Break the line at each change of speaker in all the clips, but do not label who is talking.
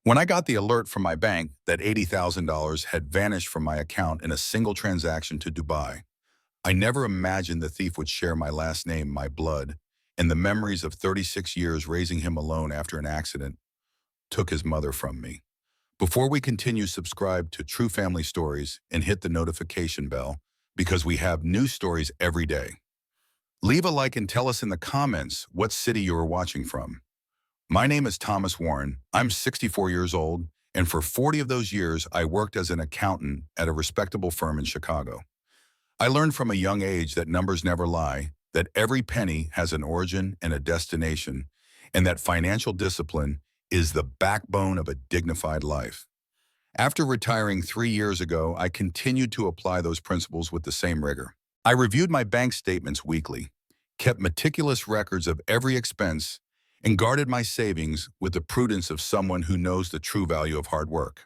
When I got the alert from my bank that $80,000 had vanished from my account in a single transaction to Dubai, I never imagined the thief would share my last name, my blood, and the memories of 36 years raising him alone after an accident took his mother from me. Before we continue, subscribe to True Family Stories and hit the notification bell because we have new stories every day. Leave a like and tell us in the comments what city you are watching from. My name is Thomas Warren. I'm 64 years old, and for 40 of those years, I worked as an accountant at a respectable firm in Chicago. I learned from a young age that numbers never lie, that every penny has an origin and a destination, and that financial discipline is the backbone of a dignified life. After retiring 3 years ago, I continued to apply those principles with the same rigor. I reviewed my bank statements weekly, kept meticulous records of every expense, and guarded my savings with the prudence of someone who knows the true value of hard work.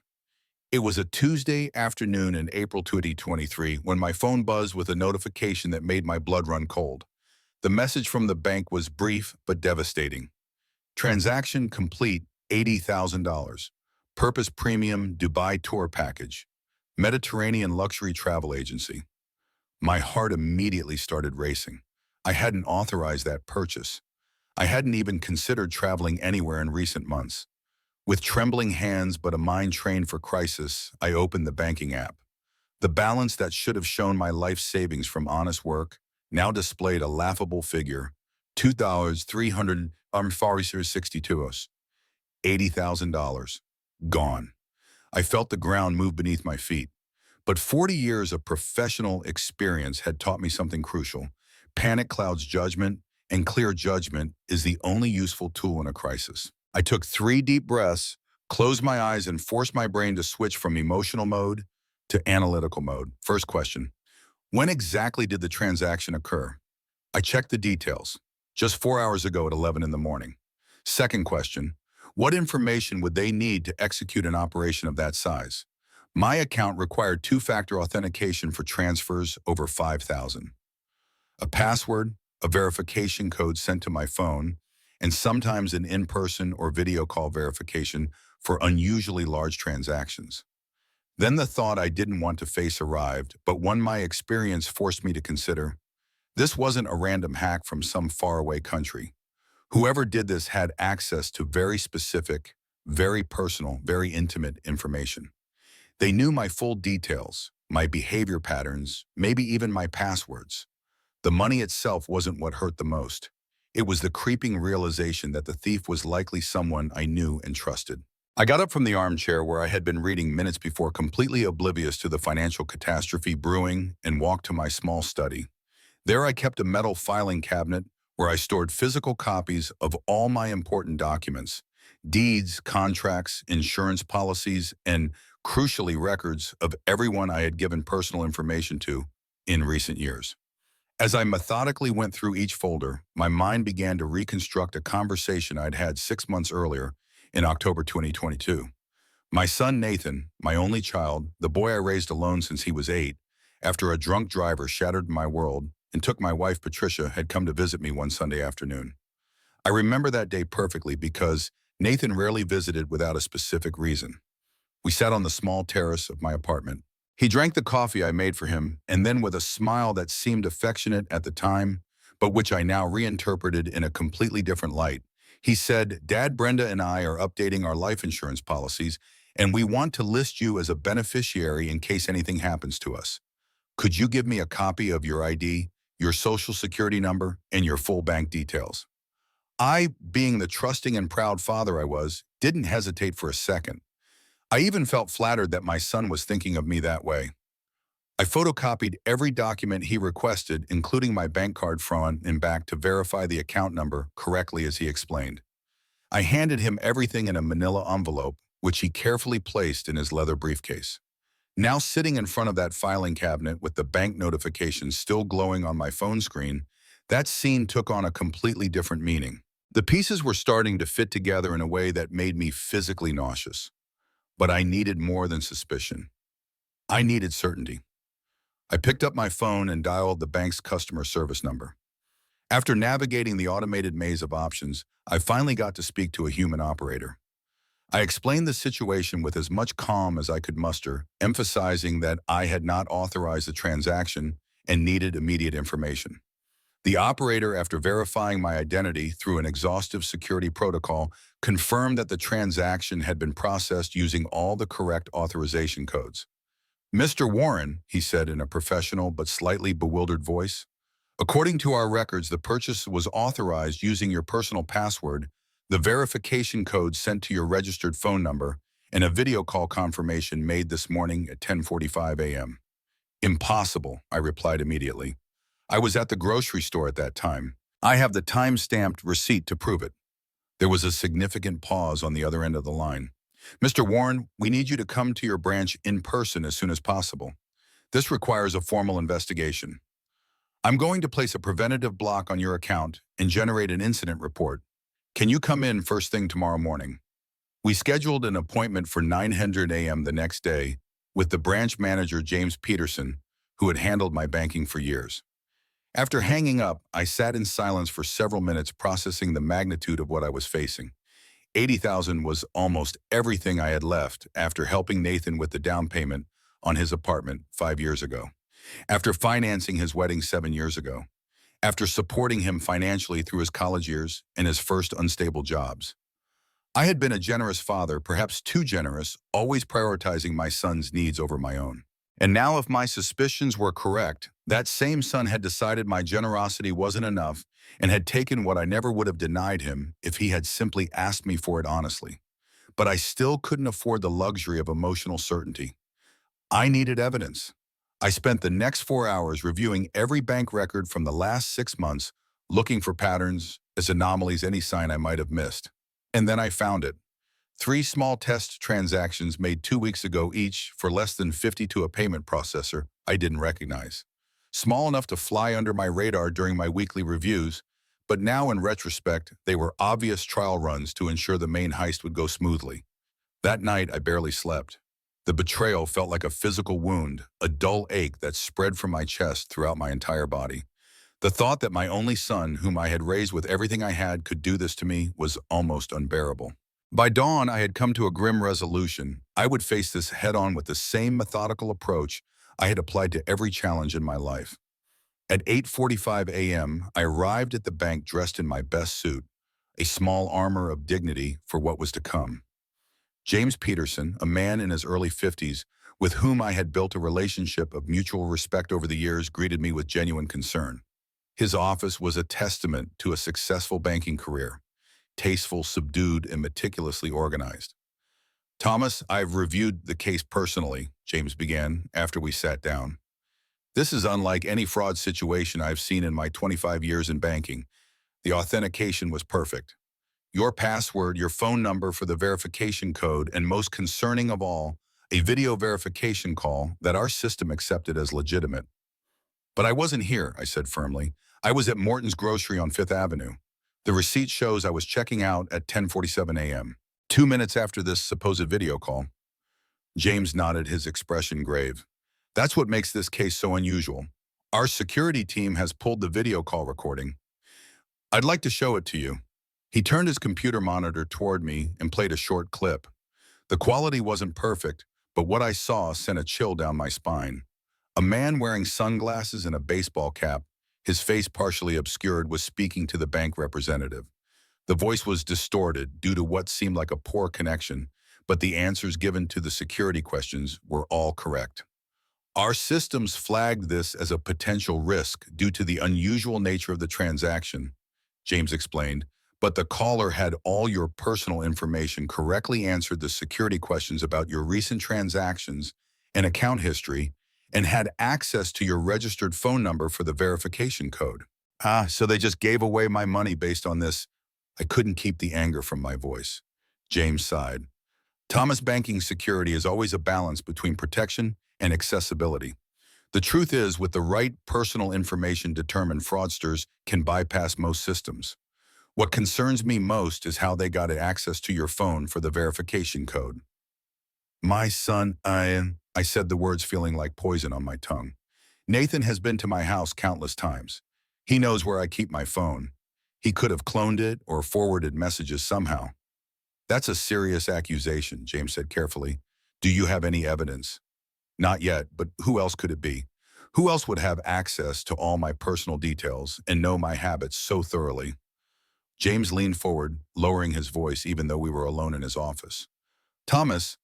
It was a Tuesday afternoon in April 2023 when my phone buzzed with a notification that made my blood run cold. The message from the bank was brief but devastating. Transaction complete, $80,000. Purpose Premium Dubai Tour Package. Mediterranean Luxury Travel Agency. My heart immediately started racing. I hadn't authorized that purchase. I hadn't even considered traveling anywhere in recent months. With trembling hands but a mind trained for crisis, I opened the banking app. The balance that should have shown my life savings from honest work now displayed a laughable figure, $2,362, $80,000. Gone. I felt the ground move beneath my feet. But 40 years of professional experience had taught me something crucial. Panic clouds judgment, and clear judgment is the only useful tool in a crisis. I took 3 deep breaths, closed my eyes, and forced my brain to switch from emotional mode to analytical mode. First question: when exactly did the transaction occur? I checked the details. Just 4 hours ago at 11 in the morning. Second question: what information would they need to execute an operation of that size? My account required 2-factor authentication for transfers over 5,000. A password, a verification code sent to my phone, and sometimes an in-person or video call verification for unusually large transactions. Then the thought I didn't want to face arrived, but one my experience forced me to consider. This wasn't a random hack from some faraway country. Whoever did this had access to very specific, very personal, very intimate information. They knew my full details, my behavior patterns, maybe even my passwords. The money itself wasn't what hurt the most. It was the creeping realization that the thief was likely someone I knew and trusted. I got up from the armchair where I had been reading minutes before, completely oblivious to the financial catastrophe brewing, and walked to my small study. There I kept a metal filing cabinet where I stored physical copies of all my important documents, deeds, contracts, insurance policies, and, crucially, records of everyone I had given personal information to in recent years. As I methodically went through each folder, my mind began to reconstruct a conversation I'd had 6 months earlier in October 2022. My son Nathan, my only child, the boy I raised alone since he was 8, after a drunk driver shattered my world and took my wife Patricia, had come to visit me one Sunday afternoon. I remember that day perfectly because Nathan rarely visited without a specific reason. We sat on the small terrace of my apartment. He drank the coffee I made for him, and then with a smile that seemed affectionate at the time, but which I now reinterpreted in a completely different light, he said, "Dad, Brenda and I are updating our life insurance policies, and we want to list you as a beneficiary in case anything happens to us. Could you give me a copy of your ID, your social security number, and your full bank details?" I, being the trusting and proud father I was, didn't hesitate for a second. I even felt flattered that my son was thinking of me that way. I photocopied every document he requested, including my bank card front and back, to verify the account number correctly as he explained. I handed him everything in a manila envelope, which he carefully placed in his leather briefcase. Now sitting in front of that filing cabinet with the bank notifications still glowing on my phone screen, that scene took on a completely different meaning. The pieces were starting to fit together in a way that made me physically nauseous. But I needed more than suspicion. I needed certainty. I picked up my phone and dialed the bank's customer service number. After navigating the automated maze of options, I finally got to speak to a human operator. I explained the situation with as much calm as I could muster, emphasizing that I had not authorized the transaction and needed immediate information. The operator, after verifying my identity through an exhaustive security protocol, confirmed that the transaction had been processed using all the correct authorization codes. "Mr. Warren," he said in a professional but slightly bewildered voice, "according to our records, the purchase was authorized using your personal password, the verification code sent to your registered phone number, and a video call confirmation made this morning at 10:45 a.m. "Impossible," I replied immediately. "I was at the grocery store at that time. I have the time-stamped receipt to prove it." There was a significant pause on the other end of the line. "Mr. Warren, we need you to come to your branch in person as soon as possible. This requires a formal investigation. I'm going to place a preventative block on your account and generate an incident report. Can you come in first thing tomorrow morning?" We scheduled an appointment for 900 a.m. the next day with the branch manager, James Peterson, who had handled my banking for years. After hanging up, I sat in silence for several minutes processing the magnitude of what I was facing. 80,000 was almost everything I had left after helping Nathan with the down payment on his apartment 5 years ago, after financing his wedding 7 years ago, after supporting him financially through his college years and his first unstable jobs. I had been a generous father, perhaps too generous, always prioritizing my son's needs over my own. And now, if my suspicions were correct, that same son had decided my generosity wasn't enough and had taken what I never would have denied him if he had simply asked me for it honestly. But I still couldn't afford the luxury of emotional certainty. I needed evidence. I spent the next 4 hours reviewing every bank record from the last 6 months, looking for patterns, as anomalies, any sign I might have missed. And then I found it. 3 small test transactions made 2 weeks ago each for less than 50 to a payment processor I didn't recognize. Small enough to fly under my radar during my weekly reviews, but now in retrospect, they were obvious trial runs to ensure the main heist would go smoothly. That night, I barely slept. The betrayal felt like a physical wound, a dull ache that spread from my chest throughout my entire body. The thought that my only son, whom I had raised with everything I had, could do this to me was almost unbearable. By dawn, I had come to a grim resolution. I would face this head-on with the same methodical approach I had applied to every challenge in my life. At 8:45 a.m., I arrived at the bank dressed in my best suit, a small armor of dignity for what was to come. James Peterson, a man in his early 50s, with whom I had built a relationship of mutual respect over the years, greeted me with genuine concern. His office was a testament to a successful banking career, tasteful, subdued, and meticulously organized. "Thomas, I've reviewed the case personally," James began after we sat down. "This is unlike any fraud situation I've seen in my 25 years in banking. The authentication was perfect. Your password, your phone number for the verification code, and most concerning of all, a video verification call that our system accepted as legitimate." "But I wasn't here," I said firmly. "I was at Morton's Grocery on Fifth Avenue. The receipt shows I was checking out at 10:47 a.m., 2 minutes after this supposed video call." James nodded, his expression grave. "That's what makes this case so unusual. Our security team has pulled the video call recording. I'd like to show it to you." He turned his computer monitor toward me and played a short clip. The quality wasn't perfect, but what I saw sent a chill down my spine. A man wearing sunglasses and a baseball cap, his face partially obscured, was speaking to the bank representative. The voice was distorted due to what seemed like a poor connection, but the answers given to the security questions were all correct. "Our systems flagged this as a potential risk due to the unusual nature of the transaction," James explained, "but the caller had all your personal information, correctly answered the security questions about your recent transactions and account history, and had access to your registered phone number for the verification code." "Ah, so they just gave away my money based on this?" I couldn't keep the anger from my voice. James sighed. "Thomas, banking security is always a balance between protection and accessibility. The truth is, with the right personal information determined, fraudsters can bypass most systems. What concerns me most is how they got access to your phone for the verification code." "My son, I said the words feeling like poison on my tongue. "Nathan has been to my house countless times. He knows where I keep my phone. He could have cloned it or forwarded messages somehow." That's a serious accusation, James said carefully. Do you have any evidence? Not yet, but who else could it be? Who else would have access to all my personal details and know my habits so thoroughly? James leaned forward, lowering his voice even though we were alone in his office. Thomas,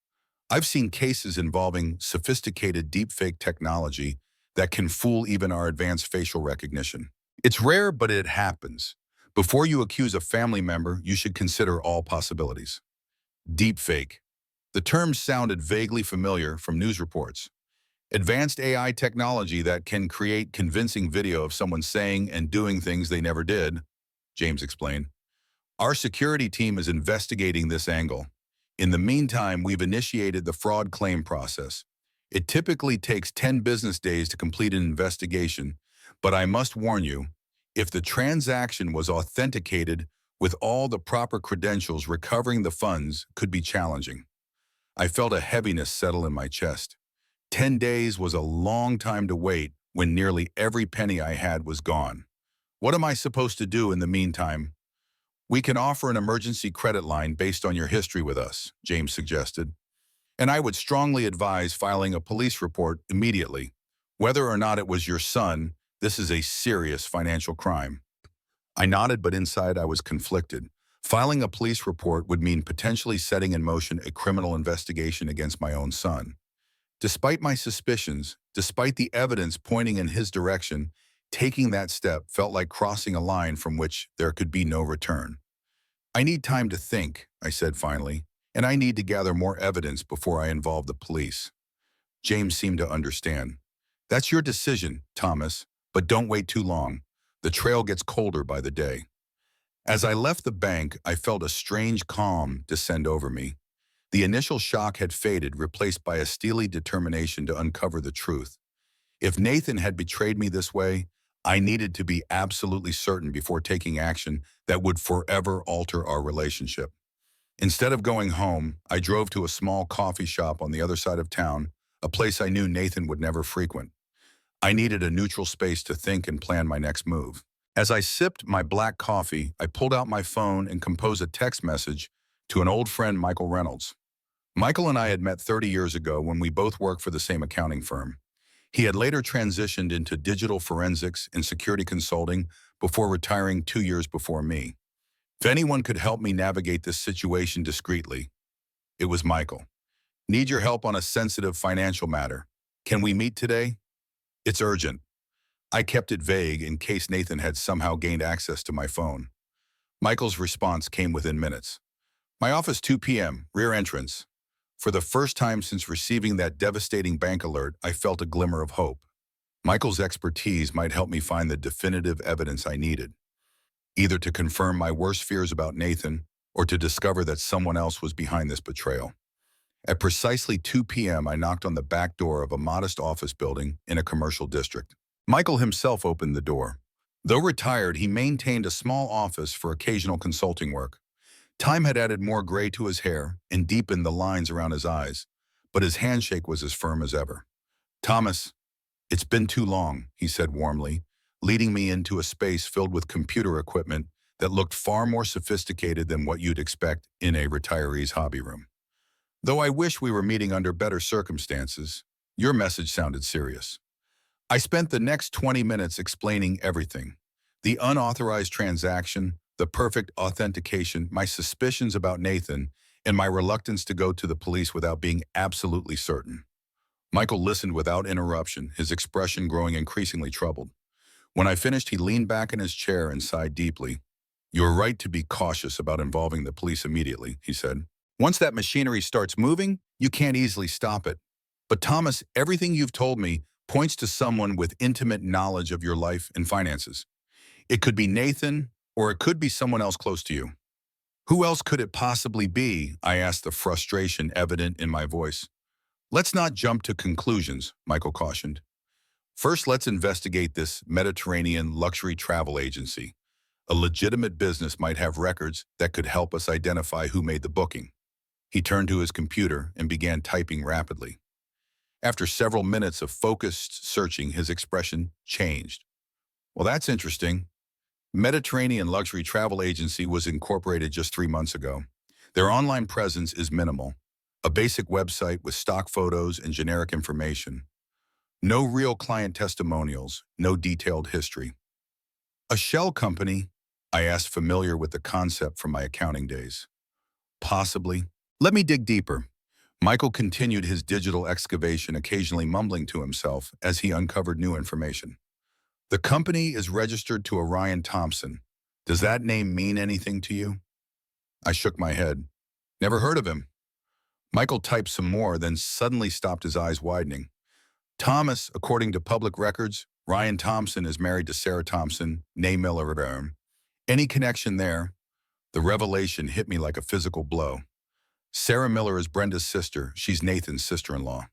I've seen cases involving sophisticated deepfake technology that can fool even our advanced facial recognition. It's rare, but it happens. Before you accuse a family member, you should consider all possibilities. Deepfake. The term sounded vaguely familiar from news reports. Advanced AI technology that can create convincing video of someone saying and doing things they never did, James explained. Our security team is investigating this angle. In the meantime, we've initiated the fraud claim process. It typically takes 10 business days to complete an investigation, but I must warn you, if the transaction was authenticated with all the proper credentials, recovering the funds could be challenging. I felt a heaviness settle in my chest. 10 days was a long time to wait when nearly every penny I had was gone. What am I supposed to do in the meantime? We can offer an emergency credit line based on your history with us, James suggested. And I would strongly advise filing a police report immediately. Whether or not it was your son, this is a serious financial crime. I nodded, but inside I was conflicted. Filing a police report would mean potentially setting in motion a criminal investigation against my own son. Despite my suspicions, despite the evidence pointing in his direction, taking that step felt like crossing a line from which there could be no return. I need time to think, I said finally, and I need to gather more evidence before I involve the police. James seemed to understand. That's your decision, Thomas, but don't wait too long. The trail gets colder by the day. As I left the bank, I felt a strange calm descend over me. The initial shock had faded, replaced by a steely determination to uncover the truth. If Nathan had betrayed me this way, I needed to be absolutely certain before taking action that would forever alter our relationship. Instead of going home, I drove to a small coffee shop on the other side of town, a place I knew Nathan would never frequent. I needed a neutral space to think and plan my next move. As I sipped my black coffee, I pulled out my phone and composed a text message to an old friend, Michael Reynolds. Michael and I had met 30 years ago when we both worked for the same accounting firm. He had later transitioned into digital forensics and security consulting before retiring 2 years before me. If anyone could help me navigate this situation discreetly, it was Michael. Need your help on a sensitive financial matter. Can we meet today? It's urgent. I kept it vague in case Nathan had somehow gained access to my phone. Michael's response came within minutes. My office, 2 p.m., rear entrance. For the first time since receiving that devastating bank alert, I felt a glimmer of hope. Michael's expertise might help me find the definitive evidence I needed, either to confirm my worst fears about Nathan or to discover that someone else was behind this betrayal. At precisely 2 p.m., I knocked on the back door of a modest office building in a commercial district. Michael himself opened the door. Though retired, he maintained a small office for occasional consulting work. Time had added more gray to his hair and deepened the lines around his eyes, but his handshake was as firm as ever. Thomas, it's been too long, he said warmly, leading me into a space filled with computer equipment that looked far more sophisticated than what you'd expect in a retiree's hobby room. Though I wish we were meeting under better circumstances, your message sounded serious. I spent the next 20 minutes explaining everything. The unauthorized transaction, the perfect authentication, my suspicions about Nathan, and my reluctance to go to the police without being absolutely certain. Michael listened without interruption, his expression growing increasingly troubled. When I finished, he leaned back in his chair and sighed deeply. You're right to be cautious about involving the police immediately, he said. Once that machinery starts moving, you can't easily stop it. But Thomas, everything you've told me points to someone with intimate knowledge of your life and finances. It could be Nathan, or it could be someone else close to you. Who else could it possibly be? I asked, the frustration evident in my voice. Let's not jump to conclusions, Michael cautioned. First, let's investigate this Mediterranean luxury travel agency. A legitimate business might have records that could help us identify who made the booking. He turned to his computer and began typing rapidly. After several minutes of focused searching, his expression changed. Well, that's interesting. Mediterranean Luxury Travel Agency was incorporated just 3 months ago. Their online presence is minimal. A basic website with stock photos and generic information. No real client testimonials, no detailed history. A shell company? I asked, familiar with the concept from my accounting days. Possibly. Let me dig deeper. Michael continued his digital excavation, occasionally mumbling to himself as he uncovered new information. The company is registered to Orion Thompson. Does that name mean anything to you? I shook my head. Never heard of him. Michael typed some more, then suddenly stopped, his eyes widening. Thomas, according to public records, Ryan Thompson is married to Sarah Thompson, née Miller. Any connection there? The revelation hit me like a physical blow. Sarah Miller is Brenda's sister. She's Nathan's sister-in-law.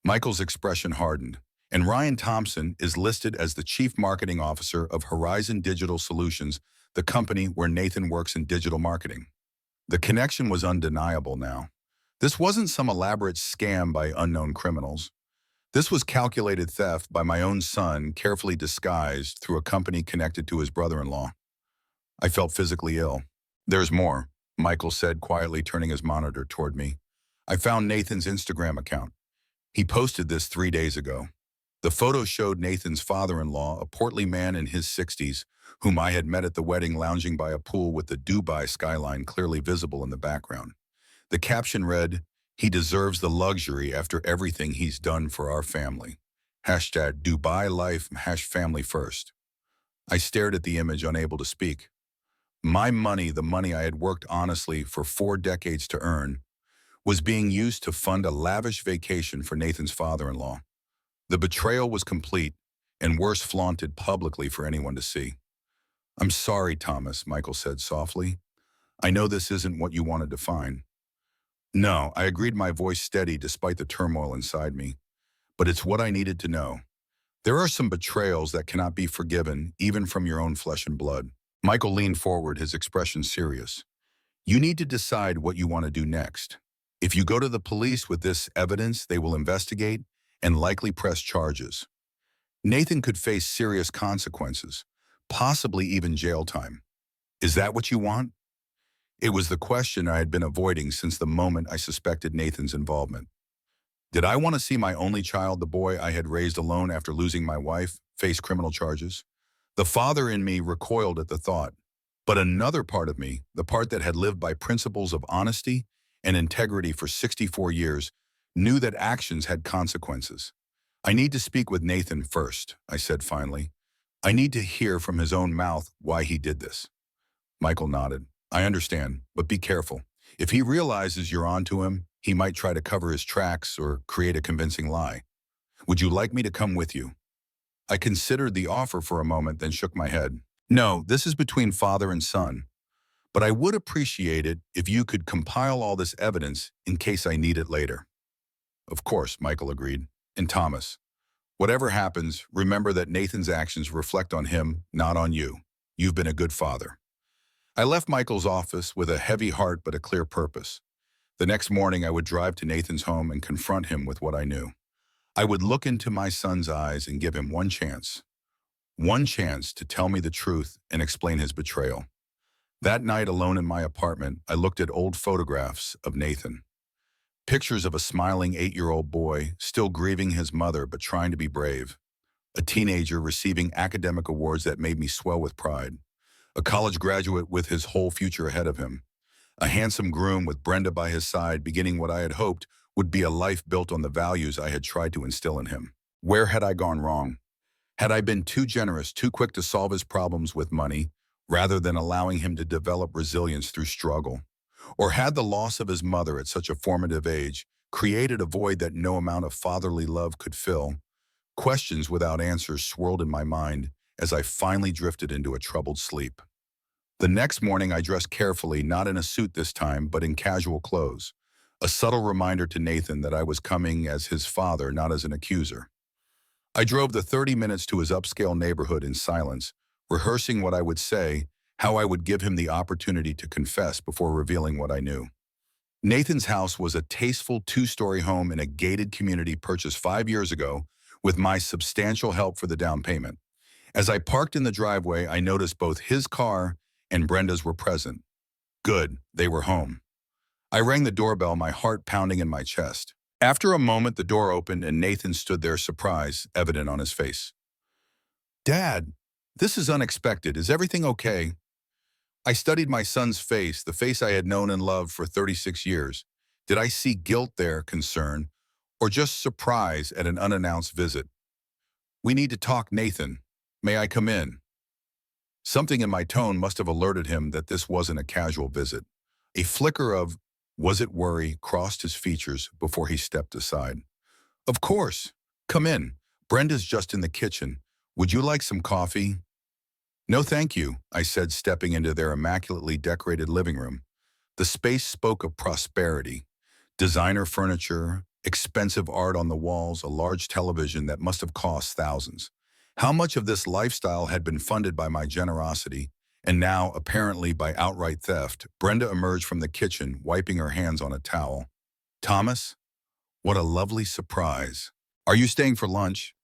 Michael's expression hardened. And Ryan Thompson is listed as the Chief Marketing Officer of Horizon Digital Solutions, the company where Nathan works in digital marketing. The connection was undeniable now. This wasn't some elaborate scam by unknown criminals. This was calculated theft by my own son, carefully disguised through a company connected to his brother-in-law. I felt physically ill. There's more, Michael said, quietly turning his monitor toward me. I found Nathan's Instagram account. He posted this 3 days ago. The photo showed Nathan's father-in-law, a portly man in his 60s, whom I had met at the wedding, lounging by a pool with the Dubai skyline clearly visible in the background. The caption read, "He deserves the luxury after everything he's done for our family. Hashtag Dubai life, #family first." I stared at the image, unable to speak. My money, the money I had worked honestly for 4 decades to earn, was being used to fund a lavish vacation for Nathan's father-in-law. The betrayal was complete, and worse, flaunted publicly for anyone to see. "I'm sorry, Thomas," Michael said softly. "I know this isn't what you wanted to find." "No," I agreed, my voice steady despite the turmoil inside me. "But it's what I needed to know. There are some betrayals that cannot be forgiven, even from your own flesh and blood." Michael leaned forward, his expression serious. "You need to decide what you want to do next. If you go to the police with this evidence, they will investigate and likely press charges. Nathan could face serious consequences, possibly even jail time. Is that what you want?" It was the question I had been avoiding since the moment I suspected Nathan's involvement. Did I want to see my only child, the boy I had raised alone after losing my wife, face criminal charges? The father in me recoiled at the thought, but another part of me, the part that had lived by principles of honesty and integrity for 64 years, knew that actions had consequences. "I need to speak with Nathan first," I said finally. "I need to hear from his own mouth why he did this." Michael nodded. "I understand, but be careful. If he realizes you're onto him, he might try to cover his tracks or create a convincing lie. Would you like me to come with you?" I considered the offer for a moment, then shook my head. "No, this is between father and son. But I would appreciate it if you could compile all this evidence in case I need it later." "Of course," Michael agreed. "And Thomas, whatever happens, remember that Nathan's actions reflect on him, not on you. You've been a good father." I left Michael's office with a heavy heart but a clear purpose. The next morning, I would drive to Nathan's home and confront him with what I knew. I would look into my son's eyes and give him one chance to tell me the truth and explain his betrayal. That night, alone in my apartment, I looked at old photographs of Nathan. Pictures of a smiling 8-year-old boy, still grieving his mother but trying to be brave. A teenager receiving academic awards that made me swell with pride. A college graduate with his whole future ahead of him. A handsome groom with Brenda by his side, beginning what I had hoped would be a life built on the values I had tried to instill in him. Where had I gone wrong? Had I been too generous, too quick to solve his problems with money, rather than allowing him to develop resilience through struggle? Or had the loss of his mother at such a formative age created a void that no amount of fatherly love could fill? Questions without answers swirled in my mind as I finally drifted into a troubled sleep. The next morning, I dressed carefully, not in a suit this time, but in casual clothes. A subtle reminder to Nathan that I was coming as his father, not as an accuser. I drove the 30 minutes to his upscale neighborhood in silence, rehearsing what I would say, how I would give him the opportunity to confess before revealing what I knew. Nathan's house was a tasteful 2-story home in a gated community purchased 5 years ago with my substantial help for the down payment. As I parked in the driveway, I noticed both his car and Brenda's were present. Good, they were home. I rang the doorbell, my heart pounding in my chest. After a moment, the door opened and Nathan stood there, surprise evident on his face. Dad, this is unexpected. Is everything okay? I studied my son's face, the face I had known and loved for 36 years. Did I see guilt there, concern, or just surprise at an unannounced visit? We need to talk, Nathan. May I come in? Something in my tone must have alerted him that this wasn't a casual visit. A flicker of, was it worry, crossed his features before he stepped aside. Of course. Come in. Brenda's just in the kitchen. Would you like some coffee? No, thank you, I said, stepping into their immaculately decorated living room. The space spoke of prosperity. Designer furniture, expensive art on the walls, a large television that must have cost thousands. How much of this lifestyle had been funded by my generosity, and now, apparently by outright theft? Brenda emerged from the kitchen, wiping her hands on a towel. Thomas, what a lovely surprise. Are you staying for lunch?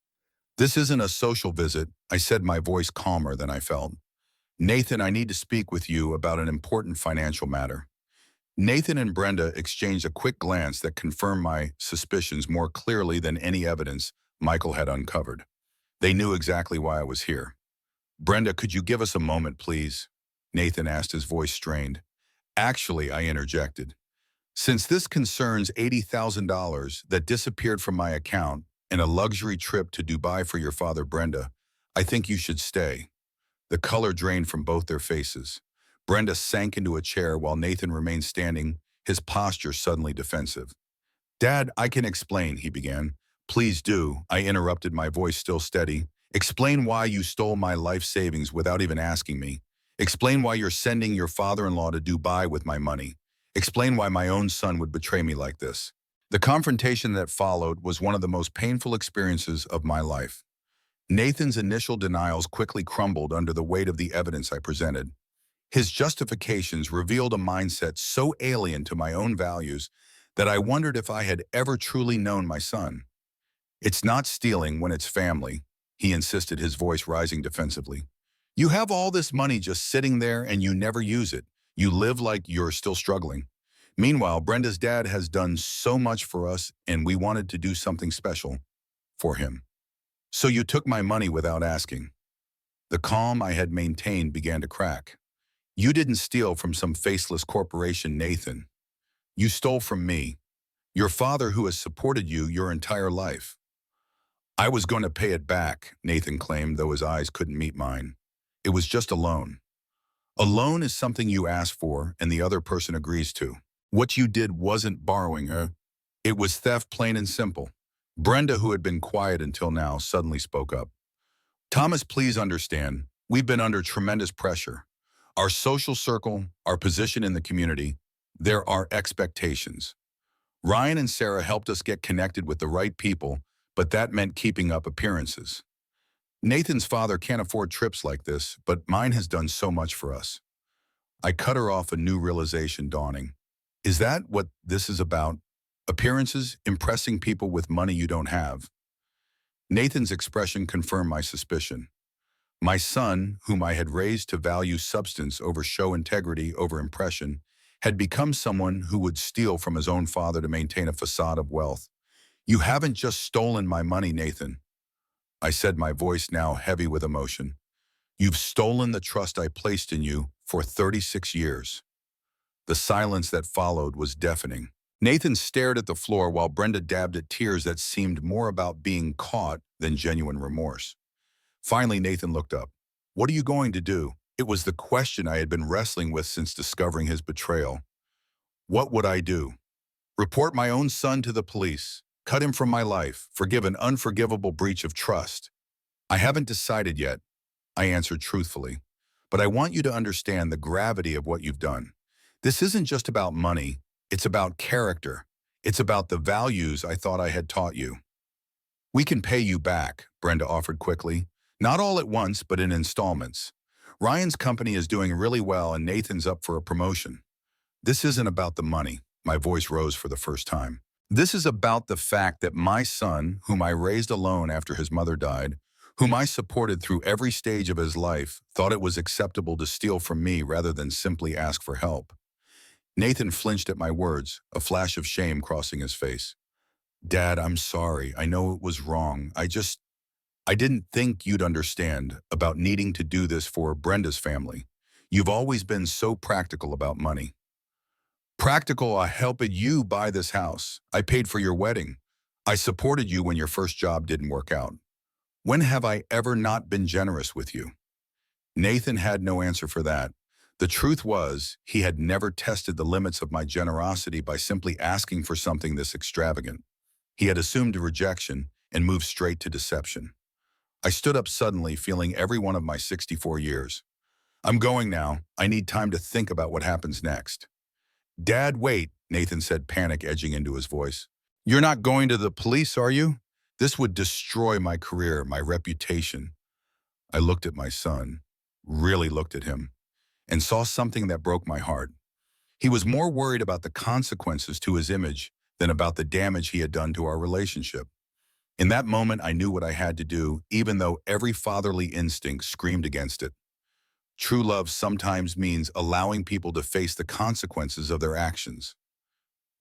This isn't a social visit, I said, my voice calmer than I felt. Nathan, I need to speak with you about an important financial matter. Nathan and Brenda exchanged a quick glance that confirmed my suspicions more clearly than any evidence Michael had uncovered. They knew exactly why I was here. Brenda, could you give us a moment, please? Nathan asked, his voice strained. Actually, I interjected. Since this concerns $80,000 that disappeared from my account and a luxury trip to Dubai for your father, Brenda, I think you should stay. The color drained from both their faces. Brenda sank into a chair while Nathan remained standing, his posture suddenly defensive. Dad, I can explain, he began. Please do, I interrupted, my voice still steady. Explain why you stole my life savings without even asking me. Explain why you're sending your father-in-law to Dubai with my money. Explain why my own son would betray me like this. The confrontation that followed was one of the most painful experiences of my life. Nathan's initial denials quickly crumbled under the weight of the evidence I presented. His justifications revealed a mindset so alien to my own values that I wondered if I had ever truly known my son. It's not stealing when it's family, he insisted, his voice rising defensively. You have all this money just sitting there and you never use it. You live like you're still struggling. Meanwhile, Brenda's dad has done so much for us and we wanted to do something special for him. So you took my money without asking. The calm I had maintained began to crack. You didn't steal from some faceless corporation, Nathan. You stole from me, your father who has supported you your entire life. I was going to pay it back, Nathan claimed, though his eyes couldn't meet mine. It was just a loan. A loan is something you ask for and the other person agrees to. What you did wasn't borrowing her. It was theft, plain and simple. Brenda, who had been quiet until now, suddenly spoke up. Thomas, please understand, we've been under tremendous pressure. Our social circle, our position in the community, there are expectations. Ryan and Sarah helped us get connected with the right people, but that meant keeping up appearances. Nathan's father can't afford trips like this, but mine has done so much for us. I cut her off, a new realization dawning. Is that what this is about? Appearances, impressing people with money you don't have? Nathan's expression confirmed my suspicion. My son, whom I had raised to value substance over show, integrity over impression, had become someone who would steal from his own father to maintain a facade of wealth. You haven't just stolen my money, Nathan, I said, my voice now heavy with emotion. You've stolen the trust I placed in you for 36 years. The silence that followed was deafening. Nathan stared at the floor while Brenda dabbed at tears that seemed more about being caught than genuine remorse. Finally, Nathan looked up. What are you going to do? It was the question I had been wrestling with since discovering his betrayal. What would I do? Report my own son to the police, cut him from my life, forgive an unforgivable breach of trust? I haven't decided yet, I answered truthfully, but I want you to understand the gravity of what you've done. This isn't just about money, it's about character. It's about the values I thought I had taught you. We can pay you back, Brenda offered quickly. Not all at once, but in installments. Ryan's company is doing really well and Nathan's up for a promotion. This isn't about the money. My voice rose for the first time. This is about the fact that my son, whom I raised alone after his mother died, whom I supported through every stage of his life, thought it was acceptable to steal from me rather than simply ask for help. Nathan flinched at my words, a flash of shame crossing his face. Dad, I'm sorry. I know it was wrong. I didn't think you'd understand about needing to do this for Brenda's family. You've always been so practical about money. Practical, I helped you buy this house. I paid for your wedding. I supported you when your first job didn't work out. When have I ever not been generous with you? Nathan had no answer for that. The truth was, he had never tested the limits of my generosity by simply asking for something this extravagant. He had assumed rejection and moved straight to deception. I stood up suddenly, feeling every one of my 64 years. I'm going now. I need time to think about what happens next. Dad, wait, Nathan said, panic edging into his voice. You're not going to the police, are you? This would destroy my career, my reputation. I looked at my son, really looked at him, and saw something that broke my heart. He was more worried about the consequences to his image than about the damage he had done to our relationship. In that moment, I knew what I had to do, even though every fatherly instinct screamed against it. True love sometimes means allowing people to face the consequences of their actions.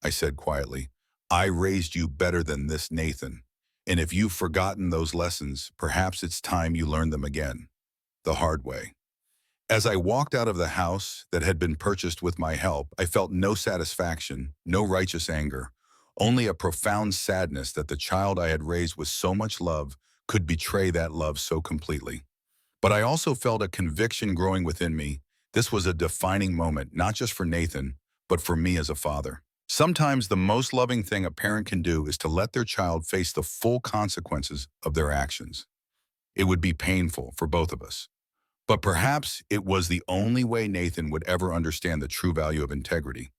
I said quietly, I raised you better than this, Nathan. And if you've forgotten those lessons, perhaps it's time you learn them again, the hard way. As I walked out of the house that had been purchased with my help, I felt no satisfaction, no righteous anger, only a profound sadness that the child I had raised with so much love could betray that love so completely. But I also felt a conviction growing within me. This was a defining moment, not just for Nathan, but for me as a father. Sometimes the most loving thing a parent can do is to let their child face the full consequences of their actions. It would be painful for both of us. But perhaps it was the only way Nathan would ever understand the true value of integrity.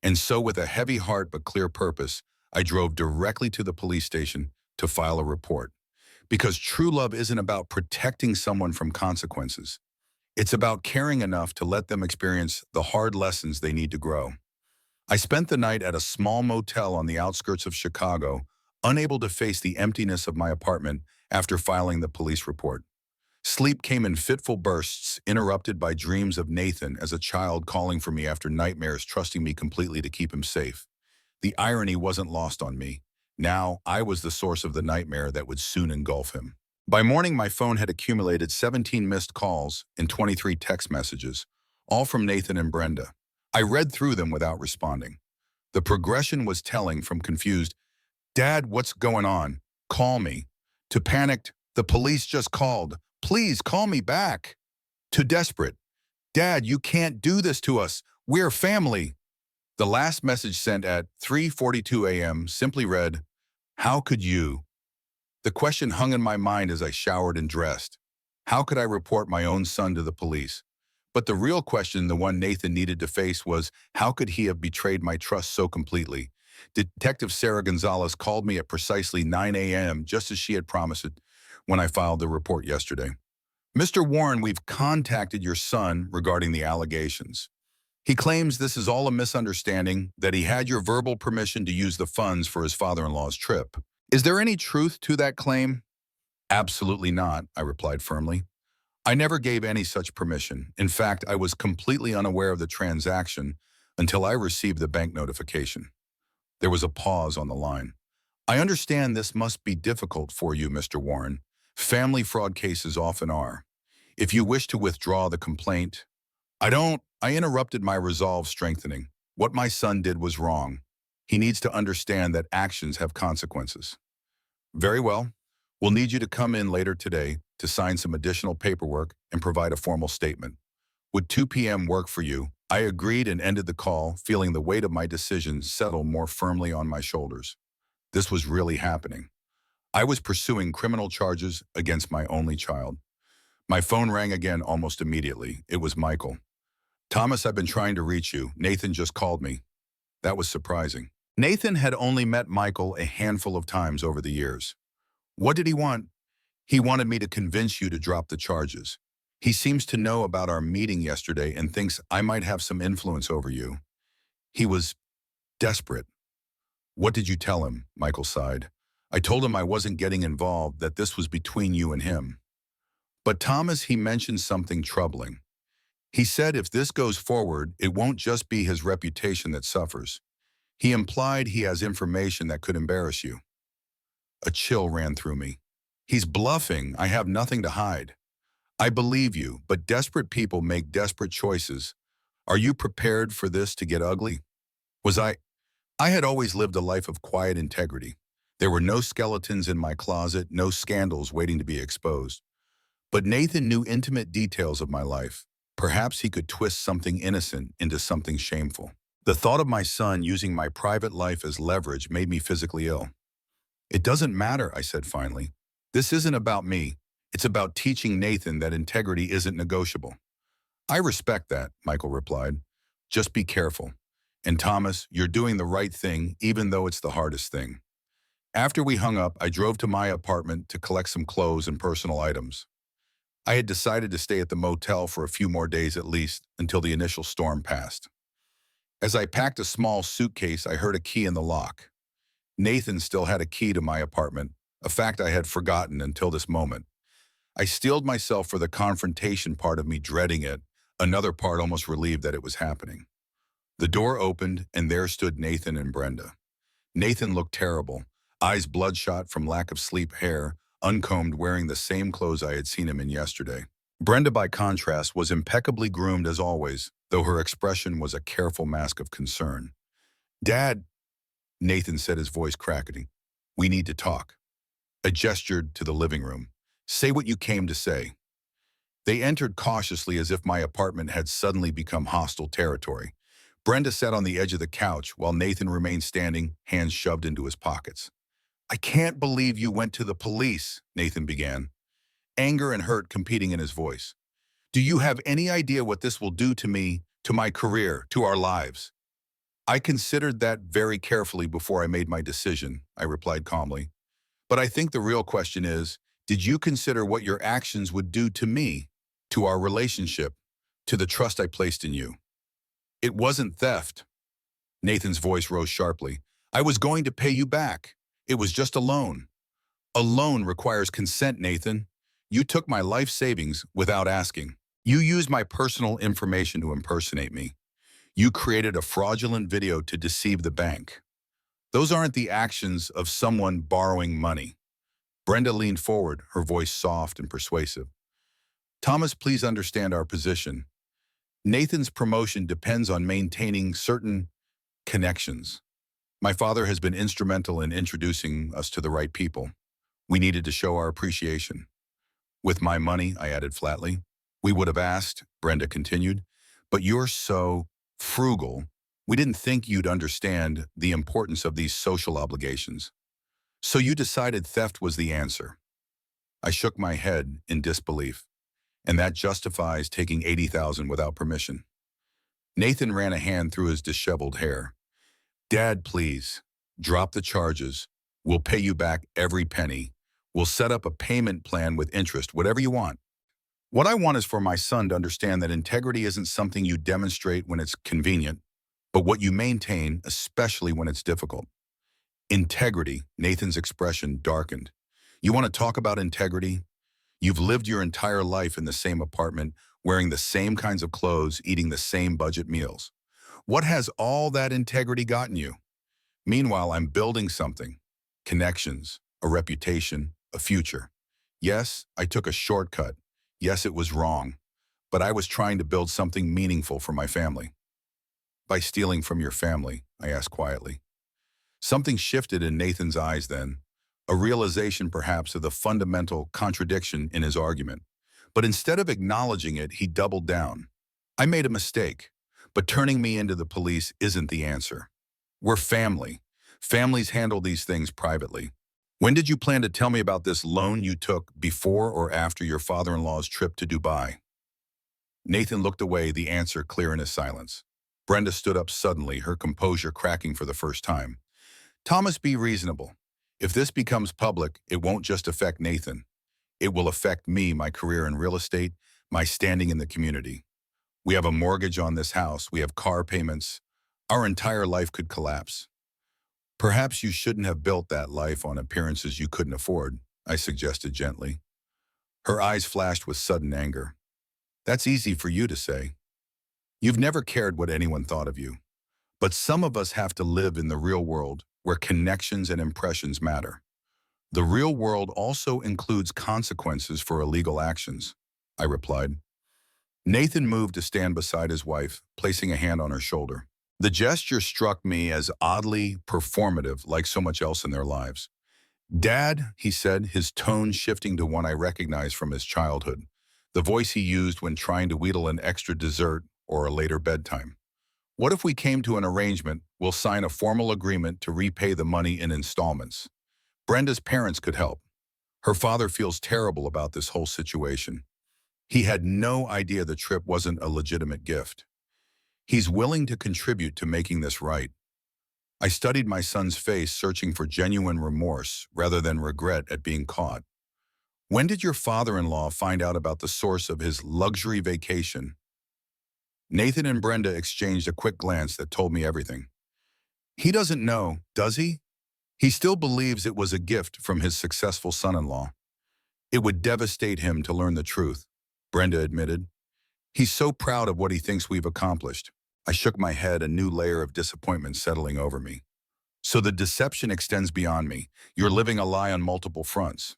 And so with a heavy heart but clear purpose, I drove directly to the police station to file a report. Because true love isn't about protecting someone from consequences. It's about caring enough to let them experience the hard lessons they need to grow. I spent the night at a small motel on the outskirts of Chicago, unable to face the emptiness of my apartment after filing the police report. Sleep came in fitful bursts, interrupted by dreams of Nathan as a child calling for me after nightmares, trusting me completely to keep him safe. The irony wasn't lost on me. Now, I was the source of the nightmare that would soon engulf him. By morning, my phone had accumulated 17 missed calls and 23 text messages, all from Nathan and Brenda. I read through them without responding. The progression was telling, from confused, Dad, what's going on? Call me, to panicked, the police just called. Please call me back. To desperate, Dad, you can't do this to us. We're family. The last message, sent at 3:42 a.m., simply read, How could you? The question hung in my mind as I showered and dressed. How could I report my own son to the police? But the real question, the one Nathan needed to face, was how could he have betrayed my trust so completely? Detective Sarah Gonzalez called me at precisely 9 a.m., just as she had promised it when I filed the report yesterday. Mr. Warren, we've contacted your son regarding the allegations. He claims this is all a misunderstanding, that he had your verbal permission to use the funds for his father-in-law's trip. Is there any truth to that claim? Absolutely not, I replied firmly. I never gave any such permission. In fact, I was completely unaware of the transaction until I received the bank notification. There was a pause on the line. I understand this must be difficult for you, Mr. Warren. Family fraud cases often are. If you wish to withdraw the complaint, I interrupted, my resolve strengthening. What my son did was wrong. He needs to understand that actions have consequences. Very well. We'll need you to come in later today to sign some additional paperwork and provide a formal statement. Would 2 p.m. work for you? I agreed and ended the call, feeling the weight of my decision settle more firmly on my shoulders. This was really happening. I was pursuing criminal charges against my only child. My phone rang again almost immediately. It was Michael. Thomas, I've been trying to reach you. Nathan just called me. That was surprising. Nathan had only met Michael a handful of times over the years. What did he want? He wanted me to convince you to drop the charges. He seems to know about our meeting yesterday and thinks I might have some influence over you. He was desperate. What did you tell him? Michael sighed. I told him I wasn't getting involved, that this was between you and him. But Thomas, he mentioned something troubling. He said if this goes forward, it won't just be his reputation that suffers. He implied he has information that could embarrass you. A chill ran through me. He's bluffing. I have nothing to hide. I believe you, but desperate people make desperate choices. Are you prepared for this to get ugly? Was I had always lived a life of quiet integrity. There were no skeletons in my closet, no scandals waiting to be exposed. But Nathan knew intimate details of my life. Perhaps he could twist something innocent into something shameful. The thought of my son using my private life as leverage made me physically ill. It doesn't matter, I said finally. This isn't about me. It's about teaching Nathan that integrity isn't negotiable. I respect that, Michael replied. Just be careful. And Thomas, you're doing the right thing, even though it's the hardest thing. After we hung up, I drove to my apartment to collect some clothes and personal items. I had decided to stay at the motel for a few more days at least, until the initial storm passed. As I packed a small suitcase, I heard a key in the lock. Nathan still had a key to my apartment, a fact I had forgotten until this moment. I steeled myself for the confrontation, part of me dreading it, another part almost relieved that it was happening. The door opened, and there stood Nathan and Brenda. Nathan looked terrible, eyes bloodshot from lack of sleep, hair uncombed, wearing the same clothes I had seen him in yesterday. Brenda, by contrast, was impeccably groomed as always, though her expression was a careful mask of concern. "Dad," Nathan said, his voice cracking, "we need to talk." I gestured to the living room. "Say what you came to say." They entered cautiously, as if my apartment had suddenly become hostile territory. Brenda sat on the edge of the couch while Nathan remained standing, hands shoved into his pockets. "I can't believe you went to the police," Nathan began, anger and hurt competing in his voice. "Do you have any idea what this will do to me, to my career, to our lives?" "I considered that very carefully before I made my decision," I replied calmly. "But I think the real question is, did you consider what your actions would do to me, to our relationship, to the trust I placed in you?" "It wasn't theft." Nathan's voice rose sharply. "I was going to pay you back. It was just a loan." "A loan requires consent, Nathan. You took my life savings without asking. You used my personal information to impersonate me. You created a fraudulent video to deceive the bank. Those aren't the actions of someone borrowing money." Brenda leaned forward, her voice soft and persuasive. "Thomas, please understand our position. Nathan's promotion depends on maintaining certain connections. My father has been instrumental in introducing us to the right people. We needed to show our appreciation. With my money," I added flatly. "We would have asked," Brenda continued, "but you're so frugal. We didn't think you'd understand the importance of these social obligations. So you decided theft was the answer." I shook my head in disbelief. "And that justifies taking 80,000 without permission." Nathan ran a hand through his disheveled hair. "Dad, please, drop the charges. We'll pay you back every penny. We'll set up a payment plan with interest, whatever you want. What I want is for my son to understand that integrity isn't something you demonstrate when it's convenient, but what you maintain, especially when it's difficult." "Integrity," Nathan's expression darkened. "You want to talk about integrity? You've lived your entire life in the same apartment, wearing the same kinds of clothes, eating the same budget meals. What has all that integrity gotten you? Meanwhile, I'm building something. Connections, a reputation, a future. Yes, I took a shortcut. Yes, it was wrong. But I was trying to build something meaningful for my family." "By stealing from your family?" I asked quietly. Something shifted in Nathan's eyes then, a realization perhaps of the fundamental contradiction in his argument. But instead of acknowledging it, he doubled down. "I made a mistake, but turning me into the police isn't the answer. We're family. Families handle these things privately. When did you plan to tell me about this loan you took, before or after your father-in-law's trip to Dubai?" Nathan looked away, the answer clear in his silence. Brenda stood up suddenly, her composure cracking for the first time. "Thomas, be reasonable. If this becomes public, it won't just affect Nathan. It will affect me, my career in real estate, my standing in the community. We have a mortgage on this house. We have car payments. Our entire life could collapse." "Perhaps you shouldn't have built that life on appearances you couldn't afford," I suggested gently. Her eyes flashed with sudden anger. "That's easy for you to say. You've never cared what anyone thought of you. But some of us have to live in the real world where connections and impressions matter. The real world also includes consequences for illegal actions, I replied. Nathan moved to stand beside his wife, placing a hand on her shoulder. The gesture struck me as oddly performative, like so much else in their lives. Dad, he said, his tone shifting to one I recognized from his childhood, the voice he used when trying to wheedle an extra dessert or a later bedtime. What if we came to an arrangement? We'll sign a formal agreement to repay the money in installments. Brenda's parents could help. Her father feels terrible about this whole situation. He had no idea the trip wasn't a legitimate gift. He's willing to contribute to making this right. I studied my son's face, searching for genuine remorse rather than regret at being caught. When did your father-in-law find out about the source of his luxury vacation? Nathan and Brenda exchanged a quick glance that told me everything. He doesn't know, does he? He still believes it was a gift from his successful son-in-law. It would devastate him to learn the truth, Brenda admitted. He's so proud of what he thinks we've accomplished. I shook my head, a new layer of disappointment settling over me. So the deception extends beyond me. You're living a lie on multiple fronts.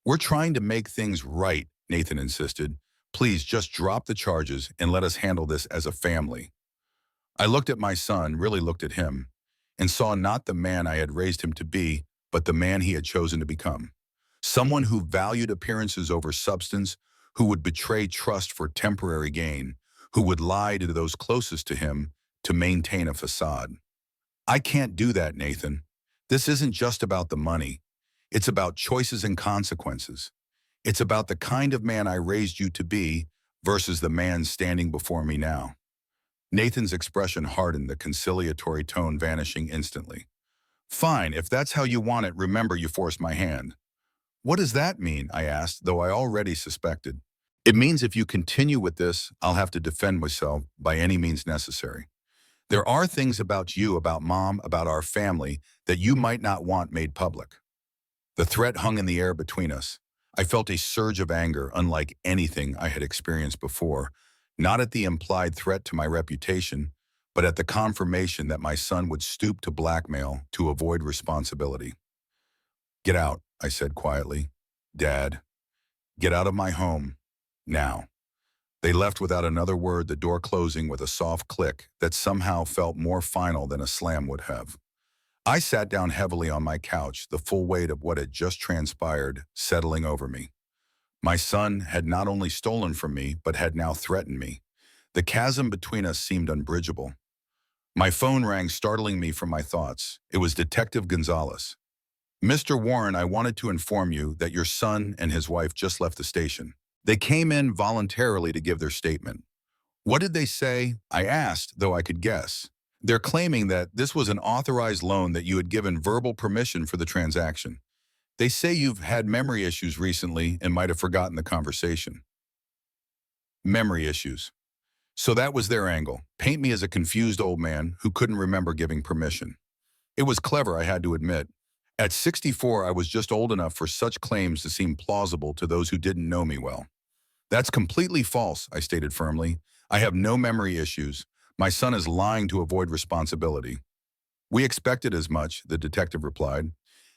We're trying to make things right, Nathan insisted. Please just drop the charges and let us handle this as a family. I looked at my son, really looked at him, and saw not the man I had raised him to be, but the man he had chosen to become. Someone who valued appearances over substance, who would betray trust for temporary gain, who would lie to those closest to him to maintain a facade. I can't do that, Nathan. This isn't just about the money. It's about choices and consequences. It's about the kind of man I raised you to be versus the man standing before me now. Nathan's expression hardened, the conciliatory tone vanishing instantly. Fine, if that's how you want it, remember you forced my hand. What does that mean? I asked, though I already suspected. It means if you continue with this, I'll have to defend myself by any means necessary. There are things about you, about Mom, about our family that you might not want made public. The threat hung in the air between us. I felt a surge of anger unlike anything I had experienced before, not at the implied threat to my reputation, but at the confirmation that my son would stoop to blackmail to avoid responsibility. Get out, I said quietly. Dad, get out of my home. Now. They left without another word, the door closing with a soft click that somehow felt more final than a slam would have. I sat down heavily on my couch, the full weight of what had just transpired settling over me. My son had not only stolen from me, but had now threatened me. The chasm between us seemed unbridgeable. My phone rang, startling me from my thoughts. It was Detective Gonzalez. Mr. Warren, I wanted to inform you that your son and his wife just left the station. They came in voluntarily to give their statement. What did they say? I asked, though I could guess. They're claiming that this was an authorized loan, that you had given verbal permission for the transaction. They say you've had memory issues recently and might have forgotten the conversation. Memory issues. So that was their angle. Paint me as a confused old man who couldn't remember giving permission. It was clever, I had to admit. At 64, I was just old enough for such claims to seem plausible to those who didn't know me well. That's completely false, I stated firmly. I have no memory issues. My son is lying to avoid responsibility. We expected as much, the detective replied.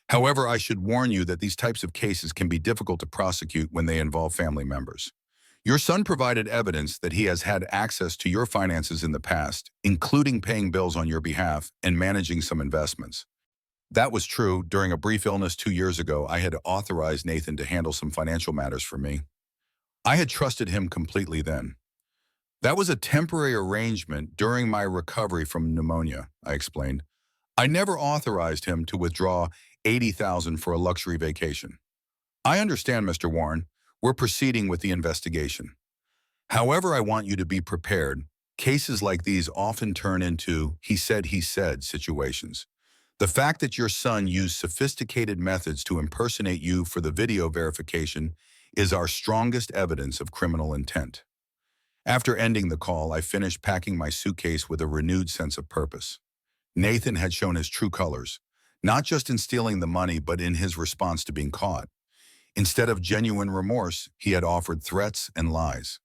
However, I should warn you that these types of cases can be difficult to prosecute when they involve family members. Your son provided evidence that he has had access to your finances in the past, including paying bills on your behalf and managing some investments. That was true. During a brief illness 2 years ago, I had authorized Nathan to handle some financial matters for me. I had trusted him completely then. That was a temporary arrangement during my recovery from pneumonia, I explained. I never authorized him to withdraw $80,000 for a luxury vacation. I understand, Mr. Warren. We're proceeding with the investigation. However, I want you to be prepared. Cases like these often turn into he said situations. The fact that your son used sophisticated methods to impersonate you for the video verification is our strongest evidence of criminal intent. After ending the call, I finished packing my suitcase with a renewed sense of purpose. Nathan had shown his true colors, not just in stealing the money, but in his response to being caught. Instead of genuine remorse, he had offered threats and lies.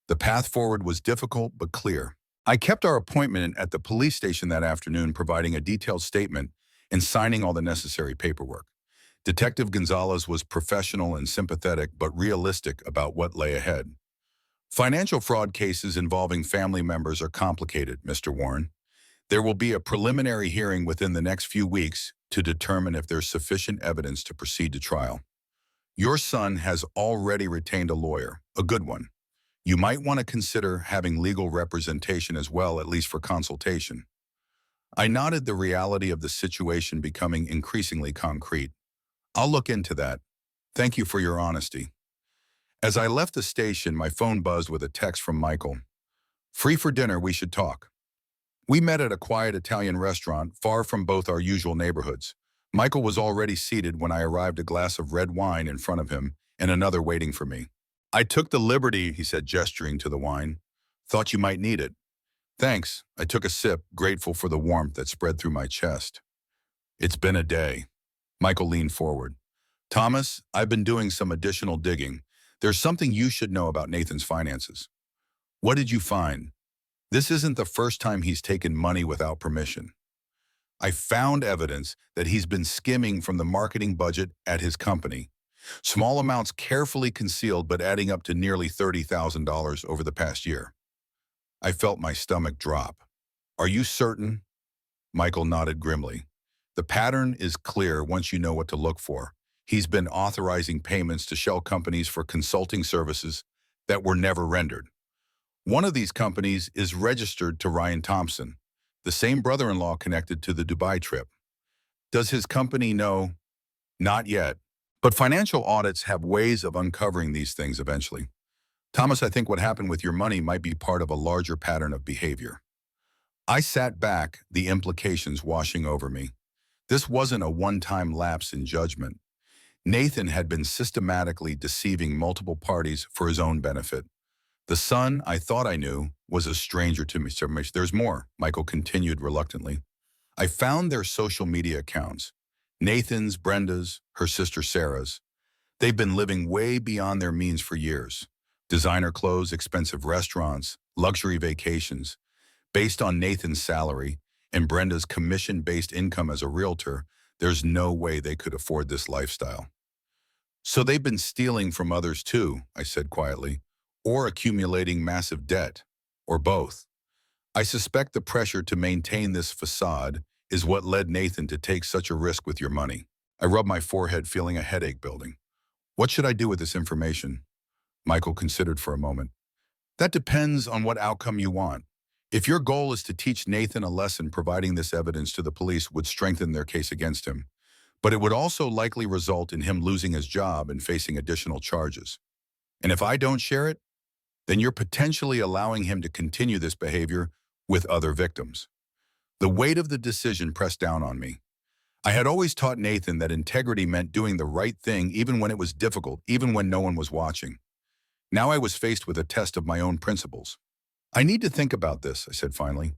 The path forward was difficult but clear. I kept our appointment at the police station that afternoon, providing a detailed statement and signing all the necessary paperwork. Detective Gonzalez was professional and sympathetic, but realistic about what lay ahead. Financial fraud cases involving family members are complicated, Mr. Warren. There will be a preliminary hearing within the next few weeks to determine if there's sufficient evidence to proceed to trial. Your son has already retained a lawyer, a good one. You might want to consider having legal representation as well, at least for consultation. I nodded, the reality of the situation becoming increasingly concrete. I'll look into that. Thank you for your honesty. As I left the station, my phone buzzed with a text from Michael. Free for dinner, we should talk. We met at a quiet Italian restaurant far from both our usual neighborhoods. Michael was already seated when I arrived, a glass of red wine in front of him and another waiting for me. I took the liberty, he said, gesturing to the wine. Thought you might need it. Thanks. I took a sip, grateful for the warmth that spread through my chest. It's been a day. Michael leaned forward. Thomas, I've been doing some additional digging. There's something you should know about Nathan's finances. What did you find? This isn't the first time he's taken money without permission. I found evidence that he's been skimming from the marketing budget at his company. Small amounts carefully concealed, but adding up to nearly $30,000 over the past year. I felt my stomach drop. Are you certain? Michael nodded grimly. The pattern is clear once you know what to look for. He's been authorizing payments to shell companies for consulting services that were never rendered. One of these companies is registered to Ryan Thompson, the same brother-in-law connected to the Dubai trip. Does his company know? Not yet. But financial audits have ways of uncovering these things eventually. Thomas, I think what happened with your money might be part of a larger pattern of behavior. I sat back, the implications washing over me. This wasn't a one-time lapse in judgment. Nathan had been systematically deceiving multiple parties for his own benefit. The son I thought I knew was a stranger to me. There's more, Michael continued reluctantly. I found their social media accounts. Nathan's, Brenda's, her sister Sarah's. They've been living way beyond their means for years. Designer clothes, expensive restaurants, luxury vacations. Based on Nathan's salary and Brenda's commission-based income as a realtor, there's no way they could afford this lifestyle. So they've been stealing from others too, I said quietly, or accumulating massive debt, or both. I suspect the pressure to maintain this facade is what led Nathan to take such a risk with your money. I rubbed my forehead, feeling a headache building. What should I do with this information? Michael considered for a moment. That depends on what outcome you want. If your goal is to teach Nathan a lesson, providing this evidence to the police would strengthen their case against him. But it would also likely result in him losing his job and facing additional charges. And if I don't share it, then you're potentially allowing him to continue this behavior with other victims. The weight of the decision pressed down on me. I had always taught Nathan that integrity meant doing the right thing even when it was difficult, even when no one was watching. Now I was faced with a test of my own principles. I need to think about this, I said finally.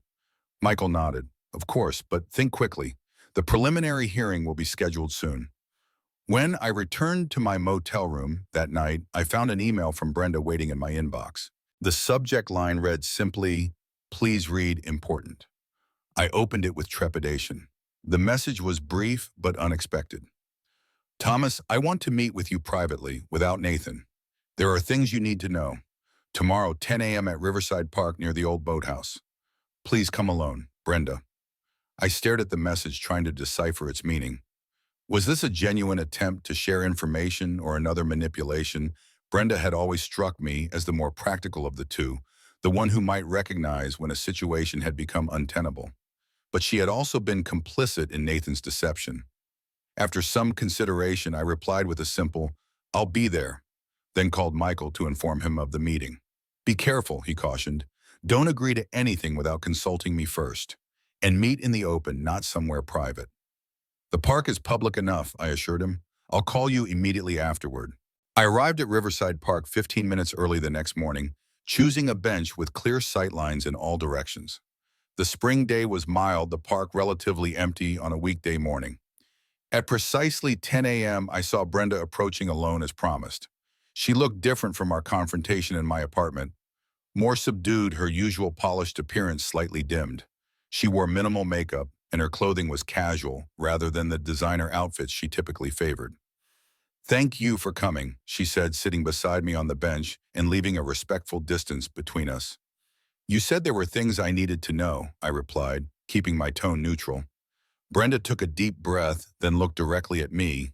Michael nodded. Of course, but think quickly. The preliminary hearing will be scheduled soon. When I returned to my motel room that night, I found an email from Brenda waiting in my inbox. The subject line read simply, "Please read important." I opened it with trepidation. The message was brief but unexpected. Thomas, I want to meet with you privately, without Nathan. There are things you need to know. Tomorrow, 10 a.m. at Riverside Park near the old boathouse. Please come alone, Brenda. I stared at the message, trying to decipher its meaning. Was this a genuine attempt to share information or another manipulation? Brenda had always struck me as the more practical of the two, the one who might recognize when a situation had become untenable. But she had also been complicit in Nathan's deception. After some consideration, I replied with a simple, "I'll be there," then called Michael to inform him of the meeting. Be careful, he cautioned. Don't agree to anything without consulting me first. And meet in the open, not somewhere private. The park is public enough, I assured him. I'll call you immediately afterward. I arrived at Riverside Park 15 minutes early the next morning, choosing a bench with clear sight lines in all directions. The spring day was mild, the park relatively empty on a weekday morning. At precisely 10 a.m., I saw Brenda approaching alone as promised. She looked different from our confrontation in my apartment. More subdued, her usual polished appearance slightly dimmed. She wore minimal makeup, and her clothing was casual rather than the designer outfits she typically favored. "Thank you for coming," she said, sitting beside me on the bench and leaving a respectful distance between us. "You said there were things I needed to know," I replied, keeping my tone neutral. Brenda took a deep breath, then looked directly at me.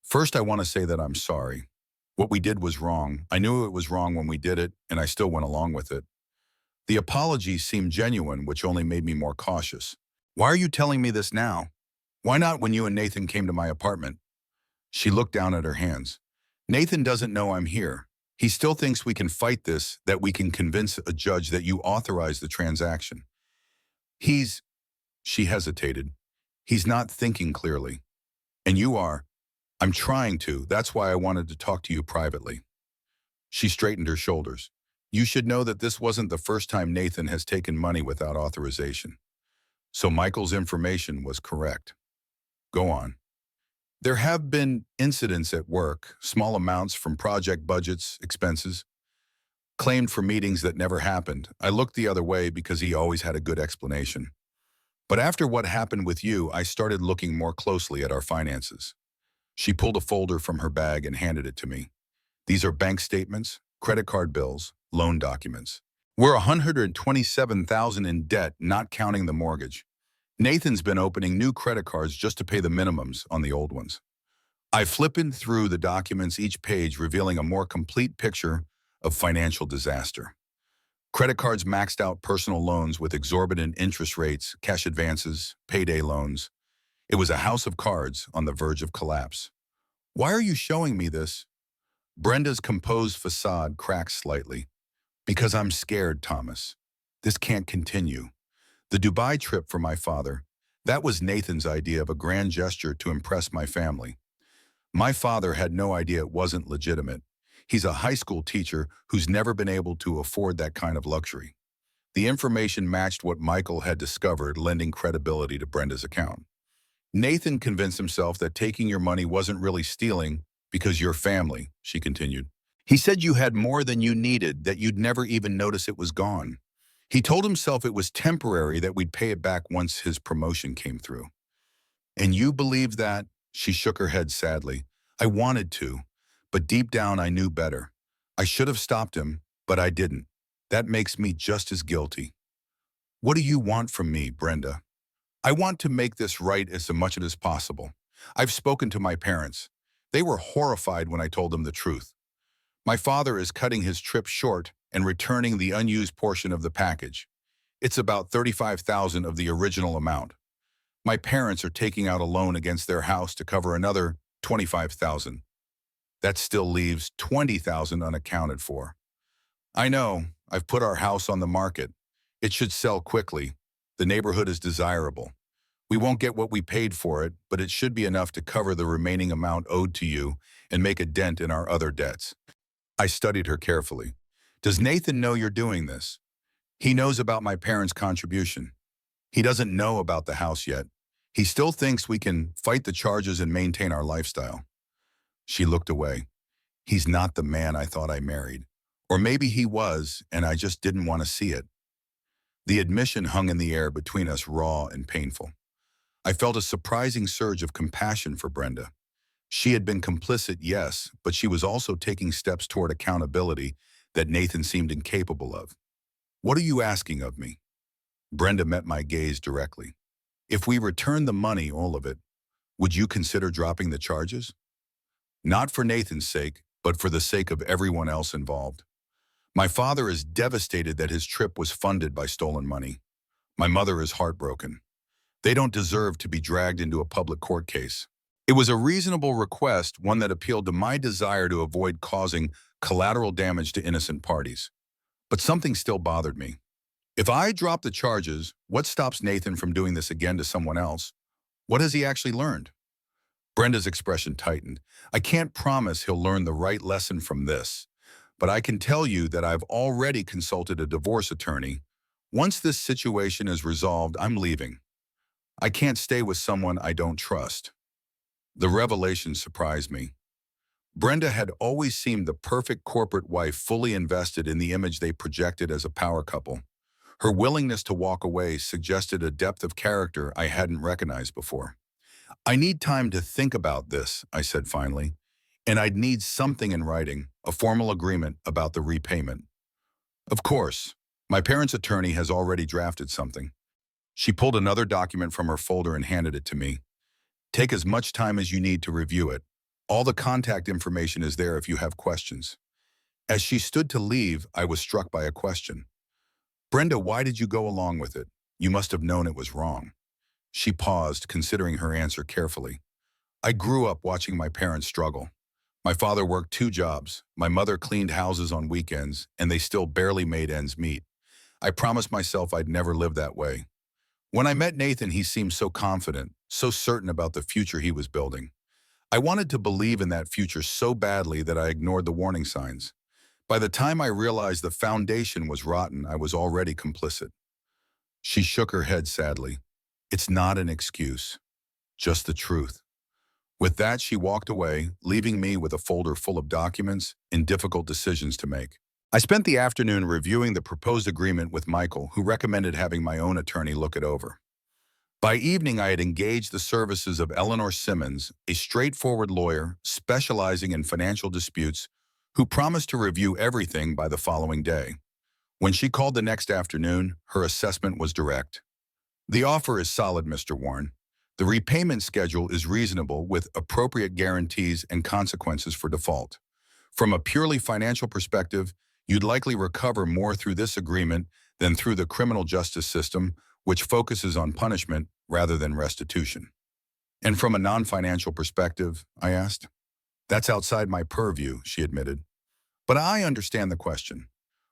"First, I want to say that I'm sorry. What we did was wrong. I knew it was wrong when we did it, and I still went along with it." The apology seemed genuine, which only made me more cautious. "Why are you telling me this now? Why not when you and Nathan came to my apartment?" She looked down at her hands. "Nathan doesn't know I'm here. He still thinks we can fight this, that we can convince a judge that you authorized the transaction. He's—" She hesitated. "He's not thinking clearly. And you are." "I'm trying to. That's why I wanted to talk to you privately." She straightened her shoulders. "You should know that this wasn't the first time Nathan has taken money without authorization. So Michael's information was correct." "Go on." "There have been incidents at work, small amounts from project budgets, expenses, claimed for meetings that never happened. I looked the other way because he always had a good explanation. But after what happened with you, I started looking more closely at our finances." She pulled a folder from her bag and handed it to me. "These are bank statements, credit card bills, loan documents. We're 127,000 in debt, not counting the mortgage. Nathan's been opening new credit cards just to pay the minimums on the old ones." I flipped through the documents, each page revealing a more complete picture of financial disaster. Credit cards maxed out personal loans with exorbitant interest rates, cash advances, payday loans. It was a house of cards on the verge of collapse. "Why are you showing me this?" Brenda's composed facade cracked slightly. "Because I'm scared, Thomas. This can't continue. The Dubai trip for my father, that was Nathan's idea of a grand gesture to impress my family. My father had no idea it wasn't legitimate. He's a high school teacher who's never been able to afford that kind of luxury." The information matched what Michael had discovered, lending credibility to Brenda's account. "Nathan convinced himself that taking your money wasn't really stealing because you're family," she continued. "He said you had more than you needed, that you'd never even notice it was gone. He told himself it was temporary, that we'd pay it back once his promotion came through." "And you believed that?" She shook her head sadly. "I wanted to, but deep down I knew better. I should have stopped him, but I didn't. That makes me just as guilty." "What do you want from me, Brenda?" "I want to make this right as much as possible. I've spoken to my parents. They were horrified when I told them the truth. My father is cutting his trip short and returning the unused portion of the package. It's about 35,000 of the original amount. My parents are taking out a loan against their house to cover another 25,000. That still leaves 20,000 unaccounted for. I know, I've put our house on the market. It should sell quickly. The neighborhood is desirable. We won't get what we paid for it, but it should be enough to cover the remaining amount owed to you and make a dent in our other debts." I studied her carefully. "Does Nathan know you're doing this?" "He knows about my parents' contribution. He doesn't know about the house yet. He still thinks we can fight the charges and maintain our lifestyle." She looked away. "He's not the man I thought I married. Or maybe he was, and I just didn't want to see it." The admission hung in the air between us, raw and painful. I felt a surprising surge of compassion for Brenda. She had been complicit, yes, but she was also taking steps toward accountability that Nathan seemed incapable of. "What are you asking of me?" Brenda met my gaze directly. "If we return the money, all of it, would you consider dropping the charges? Not for Nathan's sake, but for the sake of everyone else involved. My father is devastated that his trip was funded by stolen money. My mother is heartbroken. They don't deserve to be dragged into a public court case." It was a reasonable request, one that appealed to my desire to avoid causing collateral damage to innocent parties. But something still bothered me. If I drop the charges, what stops Nathan from doing this again to someone else? What has he actually learned? Brenda's expression tightened. "I can't promise he'll learn the right lesson from this, but I can tell you that I've already consulted a divorce attorney. Once this situation is resolved, I'm leaving. I can't stay with someone I don't trust." The revelation surprised me. Brenda had always seemed the perfect corporate wife, fully invested in the image they projected as a power couple. Her willingness to walk away suggested a depth of character I hadn't recognized before. "I need time to think about this," I said finally, "and I'd need something in writing, a formal agreement about the repayment." "Of course. My parents' attorney has already drafted something." She pulled another document from her folder and handed it to me. "Take as much time as you need to review it. All the contact information is there if you have questions." As she stood to leave, I was struck by a question. "Brenda, why did you go along with it? You must have known it was wrong." She paused, considering her answer carefully. "I grew up watching my parents struggle. My father worked 2 jobs. My mother cleaned houses on weekends, and they still barely made ends meet. I promised myself I'd never live that way. When I met Nathan, he seemed so confident, so certain about the future he was building. I wanted to believe in that future so badly that I ignored the warning signs. By the time I realized the foundation was rotten, I was already complicit." She shook her head sadly. "It's not an excuse, just the truth." With that, she walked away, leaving me with a folder full of documents and difficult decisions to make. I spent the afternoon reviewing the proposed agreement with Michael, who recommended having my own attorney look it over. By evening, I had engaged the services of Eleanor Simmons, a straightforward lawyer specializing in financial disputes, who promised to review everything by the following day. When she called the next afternoon, her assessment was direct. "The offer is solid, Mr. Warren. The repayment schedule is reasonable with appropriate guarantees and consequences for default. From a purely financial perspective, you'd likely recover more through this agreement than through the criminal justice system, which focuses on punishment rather than restitution." "And from a non-financial perspective?" I asked. "That's outside my purview," she admitted. "But I understand the question.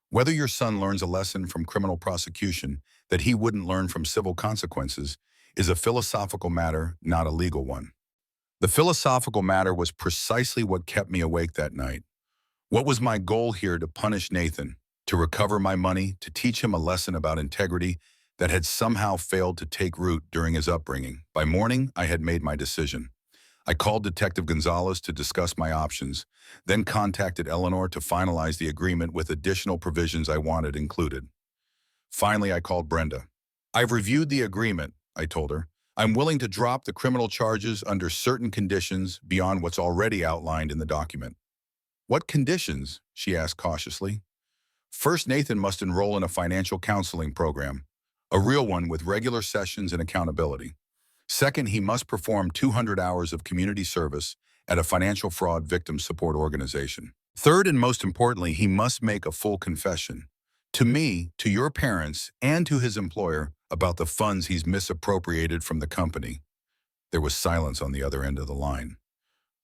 Whether your son learns a lesson from criminal prosecution that he wouldn't learn from civil consequences is a philosophical matter, not a legal one." The philosophical matter was precisely what kept me awake that night. What was my goal here? To punish Nathan, to recover my money, to teach him a lesson about integrity that had somehow failed to take root during his upbringing? By morning, I had made my decision. I called Detective Gonzalez to discuss my options, then contacted Eleanor to finalize the agreement with additional provisions I wanted included. Finally, I called Brenda. "I've reviewed the agreement," I told her. "I'm willing to drop the criminal charges under certain conditions beyond what's already outlined in the document." "What conditions?" she asked cautiously. "First, Nathan must enroll in a financial counseling program, a real one with regular sessions and accountability. Second, he must perform 200 hours of community service at a financial fraud victim support organization. Third, and most importantly, he must make a full confession to me, to your parents, and to his employer about the funds he's misappropriated from the company." There was silence on the other end of the line.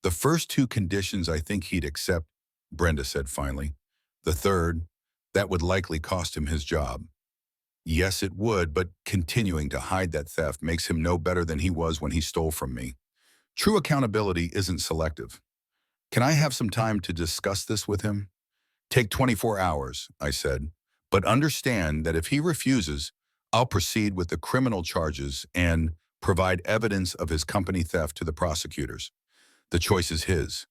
"The first 2 conditions I think he'd accept," Brenda said finally. "The third, that would likely cost him his job." "Yes, it would, but continuing to hide that theft makes him no better than he was when he stole from me. True accountability isn't selective. Can I have some time to discuss this with him?" "Take 24 hours, I said, "but understand that if he refuses, I'll proceed with the criminal charges and provide evidence of his company theft to the prosecutors. The choice is his: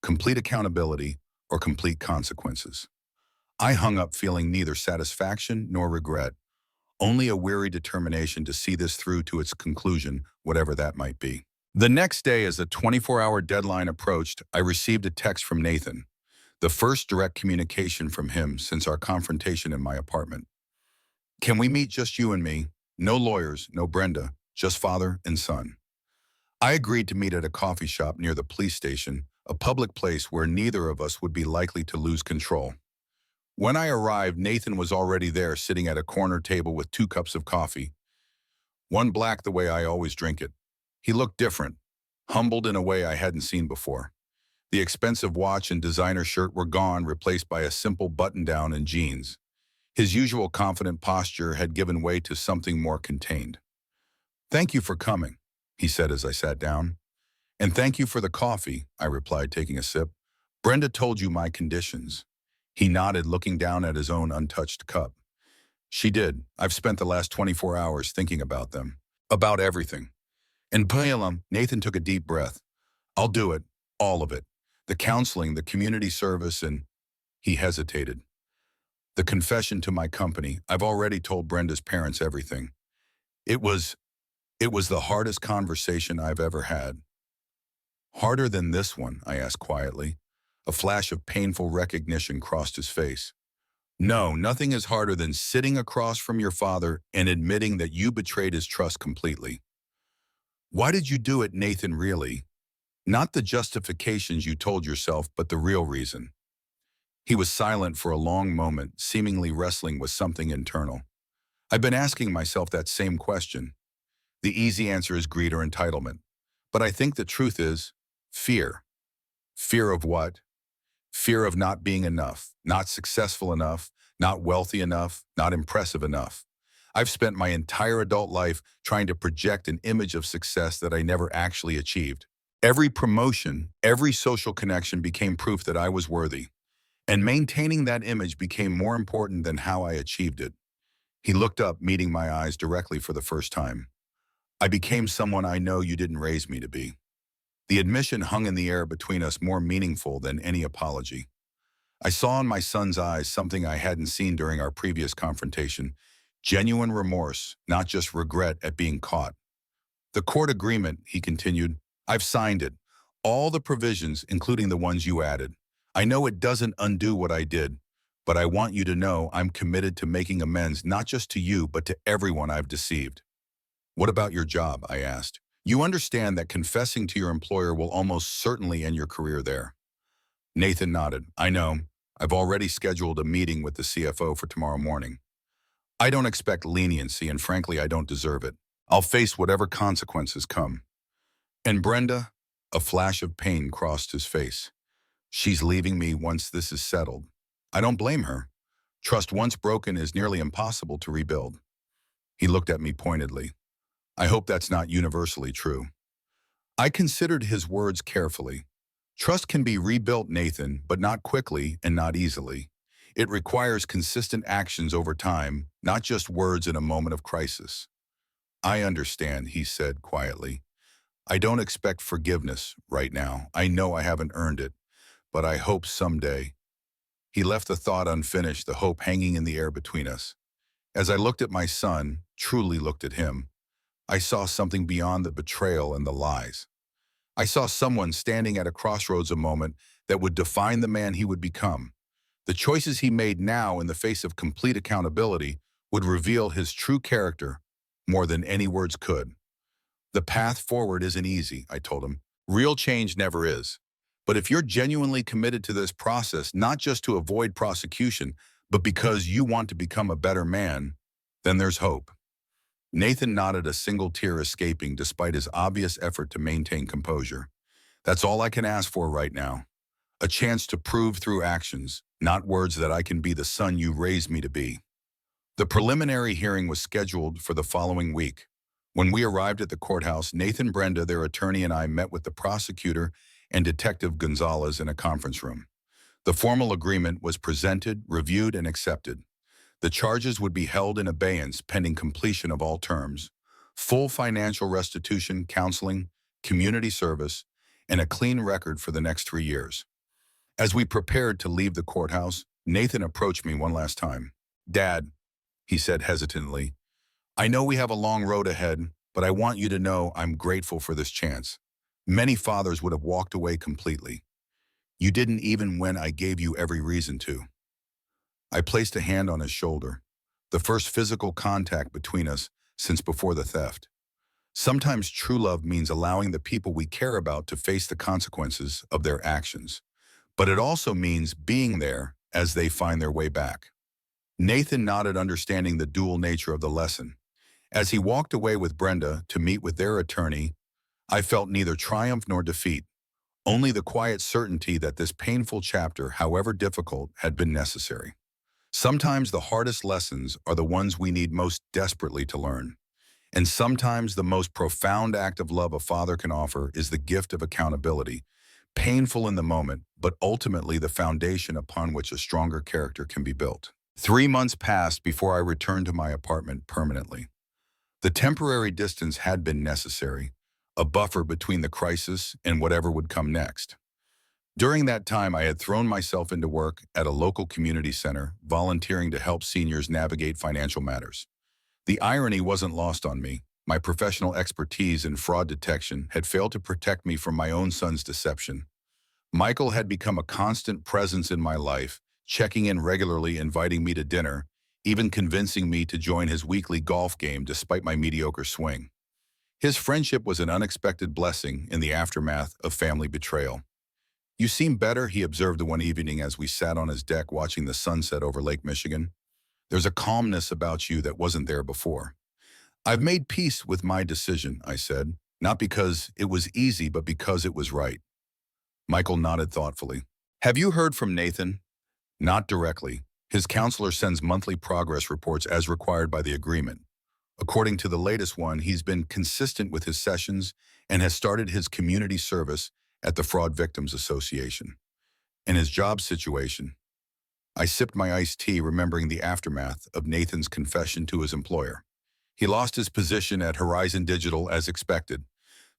complete accountability or complete consequences." I hung up feeling neither satisfaction nor regret, only a weary determination to see this through to its conclusion, whatever that might be. The next day, as the 24-hour deadline approached, I received a text from Nathan, the first direct communication from him since our confrontation in my apartment. "Can we meet, just you and me? No lawyers, no Brenda, just father and son." I agreed to meet at a coffee shop near the police station, a public place where neither of us would be likely to lose control. When I arrived, Nathan was already there, sitting at a corner table with 2 cups of coffee, one black the way I always drink it. He looked different, humbled in a way I hadn't seen before. The expensive watch and designer shirt were gone, replaced by a simple button-down and jeans. His usual confident posture had given way to something more contained. "Thank you for coming," he said as I sat down. "And thank you for the coffee," I replied, taking a sip. "Brenda told you my conditions." He nodded, looking down at his own untouched cup. "She did. I've spent the last 24 hours thinking about them. About everything." And Balaam, Nathan took a deep breath. "I'll do it. All of it. The counseling, the community service, and he hesitated. The confession to my company. I've already told Brenda's parents everything. It was, it was the hardest conversation I've ever had. Harder than this one, I asked quietly. A flash of painful recognition crossed his face. No, nothing is harder than sitting across from your father and admitting that you betrayed his trust completely. Why did you do it, Nathan, really? Not the justifications you told yourself, but the real reason. He was silent for a long moment, seemingly wrestling with something internal. I've been asking myself that same question. The easy answer is greed or entitlement. But I think the truth is fear. Fear of what? Fear of not being enough, not successful enough, not wealthy enough, not impressive enough. I've spent my entire adult life trying to project an image of success that I never actually achieved. Every promotion, every social connection became proof that I was worthy. And maintaining that image became more important than how I achieved it. He looked up, meeting my eyes directly for the first time. I became someone I know you didn't raise me to be. The admission hung in the air between us, more meaningful than any apology. I saw in my son's eyes something I hadn't seen during our previous confrontation: genuine remorse, not just regret at being caught. The court agreement, he continued, I've signed it. All the provisions, including the ones you added. I know it doesn't undo what I did, but I want you to know I'm committed to making amends, not just to you, but to everyone I've deceived. What about your job? I asked. You understand that confessing to your employer will almost certainly end your career there. Nathan nodded. I know. I've already scheduled a meeting with the CFO for tomorrow morning. I don't expect leniency, and frankly, I don't deserve it. I'll face whatever consequences come. And Brenda? A flash of pain crossed his face. She's leaving me once this is settled. I don't blame her. Trust once broken is nearly impossible to rebuild. He looked at me pointedly. I hope that's not universally true. I considered his words carefully. Trust can be rebuilt, Nathan, but not quickly and not easily. It requires consistent actions over time, not just words in a moment of crisis. I understand, he said quietly. I don't expect forgiveness right now. I know I haven't earned it, but I hope someday. He left the thought unfinished, the hope hanging in the air between us. As I looked at my son, truly looked at him, I saw something beyond the betrayal and the lies. I saw someone standing at a crossroads, a moment that would define the man he would become. The choices he made now, in the face of complete accountability, would reveal his true character more than any words could. The path forward isn't easy, I told him. Real change never is. But if you're genuinely committed to this process, not just to avoid prosecution, but because you want to become a better man, then there's hope. Nathan nodded, a single tear escaping despite his obvious effort to maintain composure. That's all I can ask for right now. A chance to prove through actions, not words, that I can be the son you raised me to be. The preliminary hearing was scheduled for the following week. When we arrived at the courthouse, Nathan, Brenda, their attorney, and I met with the prosecutor and Detective Gonzalez in a conference room. The formal agreement was presented, reviewed, and accepted. The charges would be held in abeyance pending completion of all terms: full financial restitution, counseling, community service, and a clean record for the next 3 years. As we prepared to leave the courthouse, Nathan approached me one last time. Dad, he said hesitantly, I know we have a long road ahead, but I want you to know I'm grateful for this chance. Many fathers would have walked away completely. You didn't, even when I gave you every reason to. I placed a hand on his shoulder, the first physical contact between us since before the theft. Sometimes true love means allowing the people we care about to face the consequences of their actions, but it also means being there as they find their way back. Nathan nodded, understanding the dual nature of the lesson. As he walked away with Brenda to meet with their attorney, I felt neither triumph nor defeat, only the quiet certainty that this painful chapter, however difficult, had been necessary. Sometimes the hardest lessons are the ones we need most desperately to learn. And sometimes the most profound act of love a father can offer is the gift of accountability, painful in the moment, but ultimately the foundation upon which a stronger character can be built. 3 months passed before I returned to my apartment permanently. The temporary distance had been necessary, a buffer between the crisis and whatever would come next. During that time, I had thrown myself into work at a local community center, volunteering to help seniors navigate financial matters. The irony wasn't lost on me. My professional expertise in fraud detection had failed to protect me from my own son's deception. Michael had become a constant presence in my life, checking in regularly, inviting me to dinner, even convincing me to join his weekly golf game despite my mediocre swing. His friendship was an unexpected blessing in the aftermath of family betrayal. "You seem better," he observed one evening as we sat on his deck watching the sunset over Lake Michigan. "There's a calmness about you that wasn't there before." "I've made peace with my decision," I said, "not because it was easy, but because it was right." Michael nodded thoughtfully. "Have you heard from Nathan?" "Not directly. His counselor sends monthly progress reports as required by the agreement. According to the latest one, he's been consistent with his sessions and has started his community service at the Fraud Victims Association. And his job situation." I sipped my iced tea, remembering the aftermath of Nathan's confession to his employer. He lost his position at Horizon Digital as expected.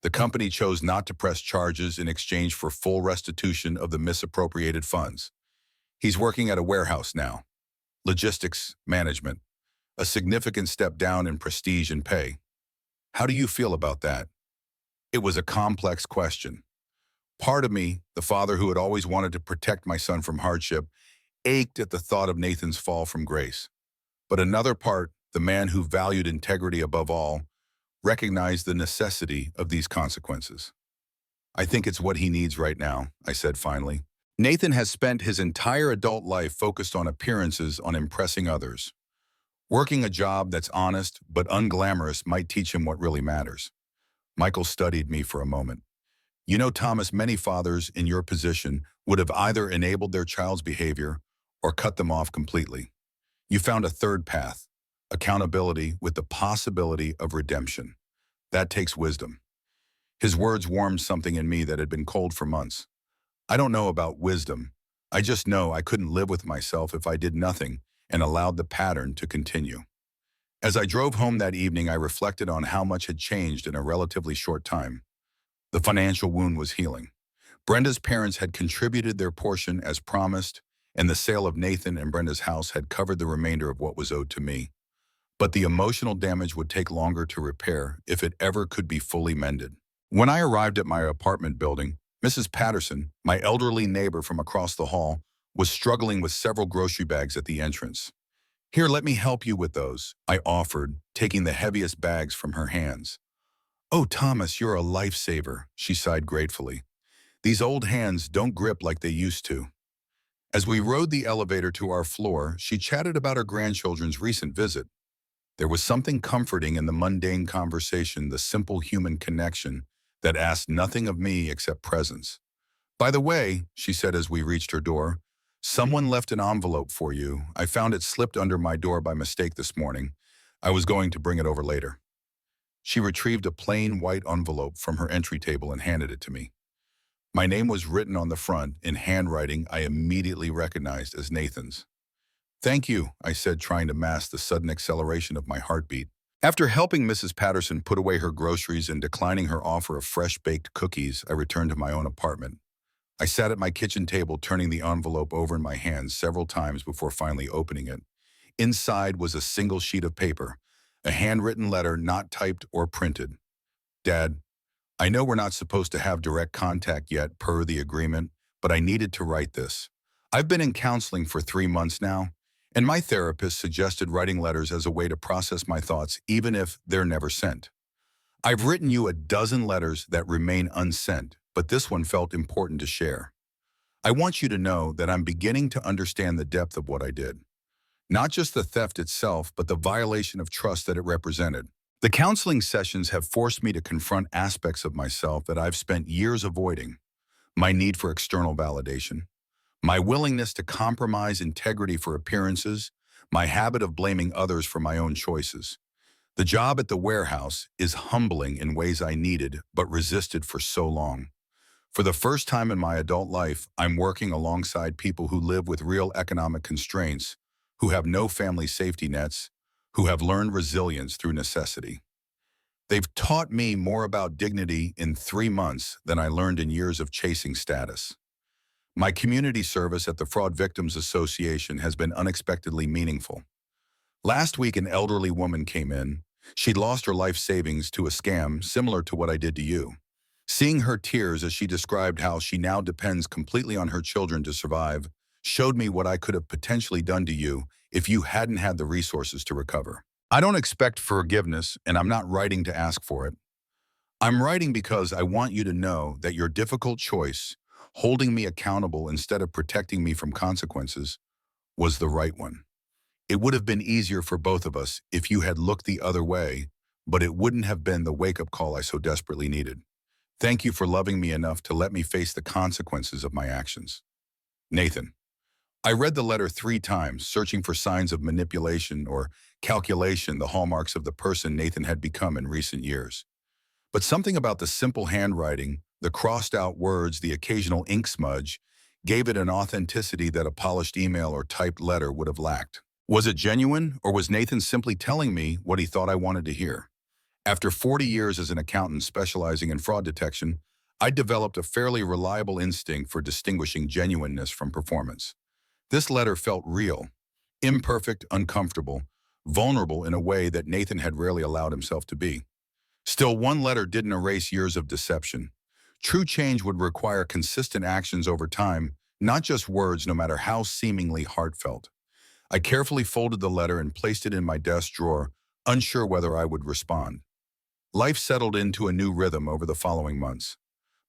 The company chose not to press charges in exchange for full restitution of the misappropriated funds. He's working at a warehouse now. Logistics management. A significant step down in prestige and pay. How do you feel about that? It was a complex question. Part of me, the father who had always wanted to protect my son from hardship, ached at the thought of Nathan's fall from grace. But another part, the man who valued integrity above all, recognized the necessity of these consequences. "I think it's what he needs right now," I said finally. "Nathan has spent his entire adult life focused on appearances, on impressing others. Working a job that's honest but unglamorous might teach him what really matters." Michael studied me for a moment. "You know, Thomas, many fathers in your position would have either enabled their child's behavior or cut them off completely. You found a third path, accountability with the possibility of redemption. That takes wisdom." His words warmed something in me that had been cold for months. I don't know about wisdom. I just know I couldn't live with myself if I did nothing and allowed the pattern to continue. As I drove home that evening, I reflected on how much had changed in a relatively short time. The financial wound was healing. Brenda's parents had contributed their portion as promised, and the sale of Nathan and Brenda's house had covered the remainder of what was owed to me. But the emotional damage would take longer to repair if it ever could be fully mended. When I arrived at my apartment building, Mrs. Patterson, my elderly neighbor from across the hall, was struggling with several grocery bags at the entrance. "Here, let me help you with those," I offered, taking the heaviest bags from her hands. "Oh, Thomas, you're a lifesaver," she sighed gratefully. "These old hands don't grip like they used to." As we rode the elevator to our floor, she chatted about her grandchildren's recent visit. There was something comforting in the mundane conversation, the simple human connection that asked nothing of me except presence. "By the way," she said as we reached her door, "someone left an envelope for you. I found it slipped under my door by mistake this morning. I was going to bring it over later." She retrieved a plain white envelope from her entry table and handed it to me. My name was written on the front in handwriting I immediately recognized as Nathan's. "Thank you," I said, trying to mask the sudden acceleration of my heartbeat. After helping Mrs. Patterson put away her groceries and declining her offer of fresh-baked cookies, I returned to my own apartment. I sat at my kitchen table, turning the envelope over in my hands several times before finally opening it. Inside was a single sheet of paper, a handwritten letter not typed or printed. "Dad, I know we're not supposed to have direct contact yet per the agreement, but I needed to write this. I've been in counseling for 3 months now, and my therapist suggested writing letters as a way to process my thoughts even if they're never sent. I've written you a dozen letters that remain unsent, but this one felt important to share. I want you to know that I'm beginning to understand the depth of what I did. Not just the theft itself, but the violation of trust that it represented. The counseling sessions have forced me to confront aspects of myself that I've spent years avoiding. My need for external validation, my willingness to compromise integrity for appearances, my habit of blaming others for my own choices. The job at the warehouse is humbling in ways I needed but resisted for so long. For the first time in my adult life, I'm working alongside people who live with real economic constraints, who have no family safety nets, who have learned resilience through necessity. They've taught me more about dignity in 3 months than I learned in years of chasing status. My community service at the Fraud Victims Association has been unexpectedly meaningful. Last week, an elderly woman came in. She'd lost her life savings to a scam similar to what I did to you. Seeing her tears as she described how she now depends completely on her children to survive showed me what I could have potentially done to you if you hadn't had the resources to recover. I don't expect forgiveness, and I'm not writing to ask for it. I'm writing because I want you to know that your difficult choice, holding me accountable instead of protecting me from consequences, was the right one. It would have been easier for both of us if you had looked the other way, but it wouldn't have been the wake-up call I so desperately needed. Thank you for loving me enough to let me face the consequences of my actions. Nathan. I read the letter 3 times, searching for signs of manipulation or calculation, the hallmarks of the person Nathan had become in recent years. But something about the simple handwriting, the crossed-out words, the occasional ink smudge, gave it an authenticity that a polished email or typed letter would have lacked. Was it genuine, or was Nathan simply telling me what he thought I wanted to hear? After 40 years as an accountant specializing in fraud detection, I developed a fairly reliable instinct for distinguishing genuineness from performance. This letter felt real, imperfect, uncomfortable, vulnerable in a way that Nathan had rarely allowed himself to be. Still, one letter didn't erase years of deception. True change would require consistent actions over time, not just words, no matter how seemingly heartfelt. I carefully folded the letter and placed it in my desk drawer, unsure whether I would respond. Life settled into a new rhythm over the following months.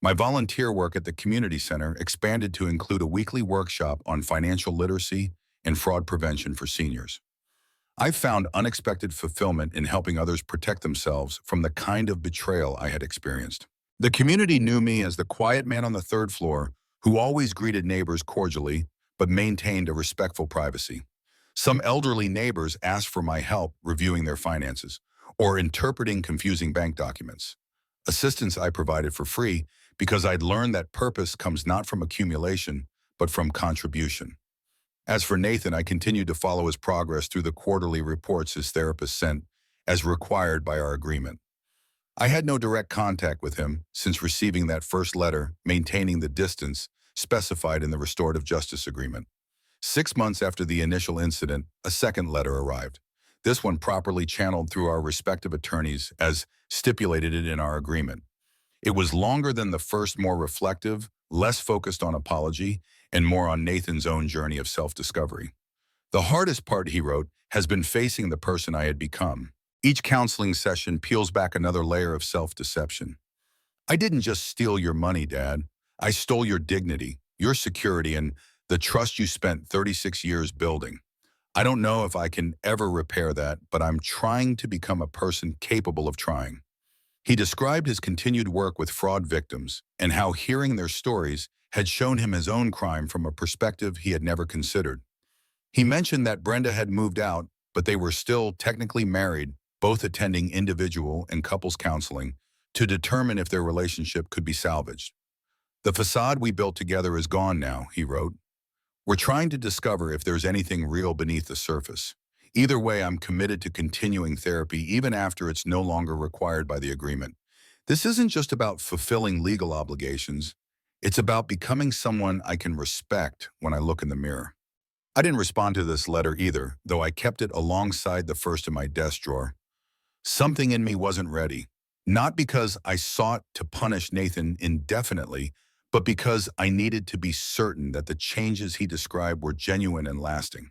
My volunteer work at the community center expanded to include a weekly workshop on financial literacy and fraud prevention for seniors. I found unexpected fulfillment in helping others protect themselves from the kind of betrayal I had experienced. The community knew me as the quiet man on the third floor who always greeted neighbors cordially but maintained a respectful privacy. Some elderly neighbors asked for my help reviewing their finances or interpreting confusing bank documents. Assistance I provided for free because I'd learned that purpose comes not from accumulation, but from contribution. As for Nathan, I continued to follow his progress through the quarterly reports his therapist sent, as required by our agreement. I had no direct contact with him since receiving that first letter, maintaining the distance specified in the restorative justice agreement. 6 months after the initial incident, a second letter arrived. This one properly channeled through our respective attorneys as stipulated in our agreement. It was longer than the first, more reflective, less focused on apology, and more on Nathan's own journey of self-discovery. The hardest part, he wrote, has been facing the person I had become. Each counseling session peels back another layer of self-deception. I didn't just steal your money, Dad. I stole your dignity, your security, and the trust you spent 36 years building. I don't know if I can ever repair that, but I'm trying to become a person capable of trying. He described his continued work with fraud victims and how hearing their stories had shown him his own crime from a perspective he had never considered. He mentioned that Brenda had moved out, but they were still technically married, both attending individual and couples counseling to determine if their relationship could be salvaged. The facade we built together is gone now, he wrote. We're trying to discover if there's anything real beneath the surface. Either way, I'm committed to continuing therapy even after it's no longer required by the agreement. This isn't just about fulfilling legal obligations. It's about becoming someone I can respect when I look in the mirror. I didn't respond to this letter either, though I kept it alongside the first in my desk drawer. Something in me wasn't ready. Not because I sought to punish Nathan indefinitely, but because I needed to be certain that the changes he described were genuine and lasting.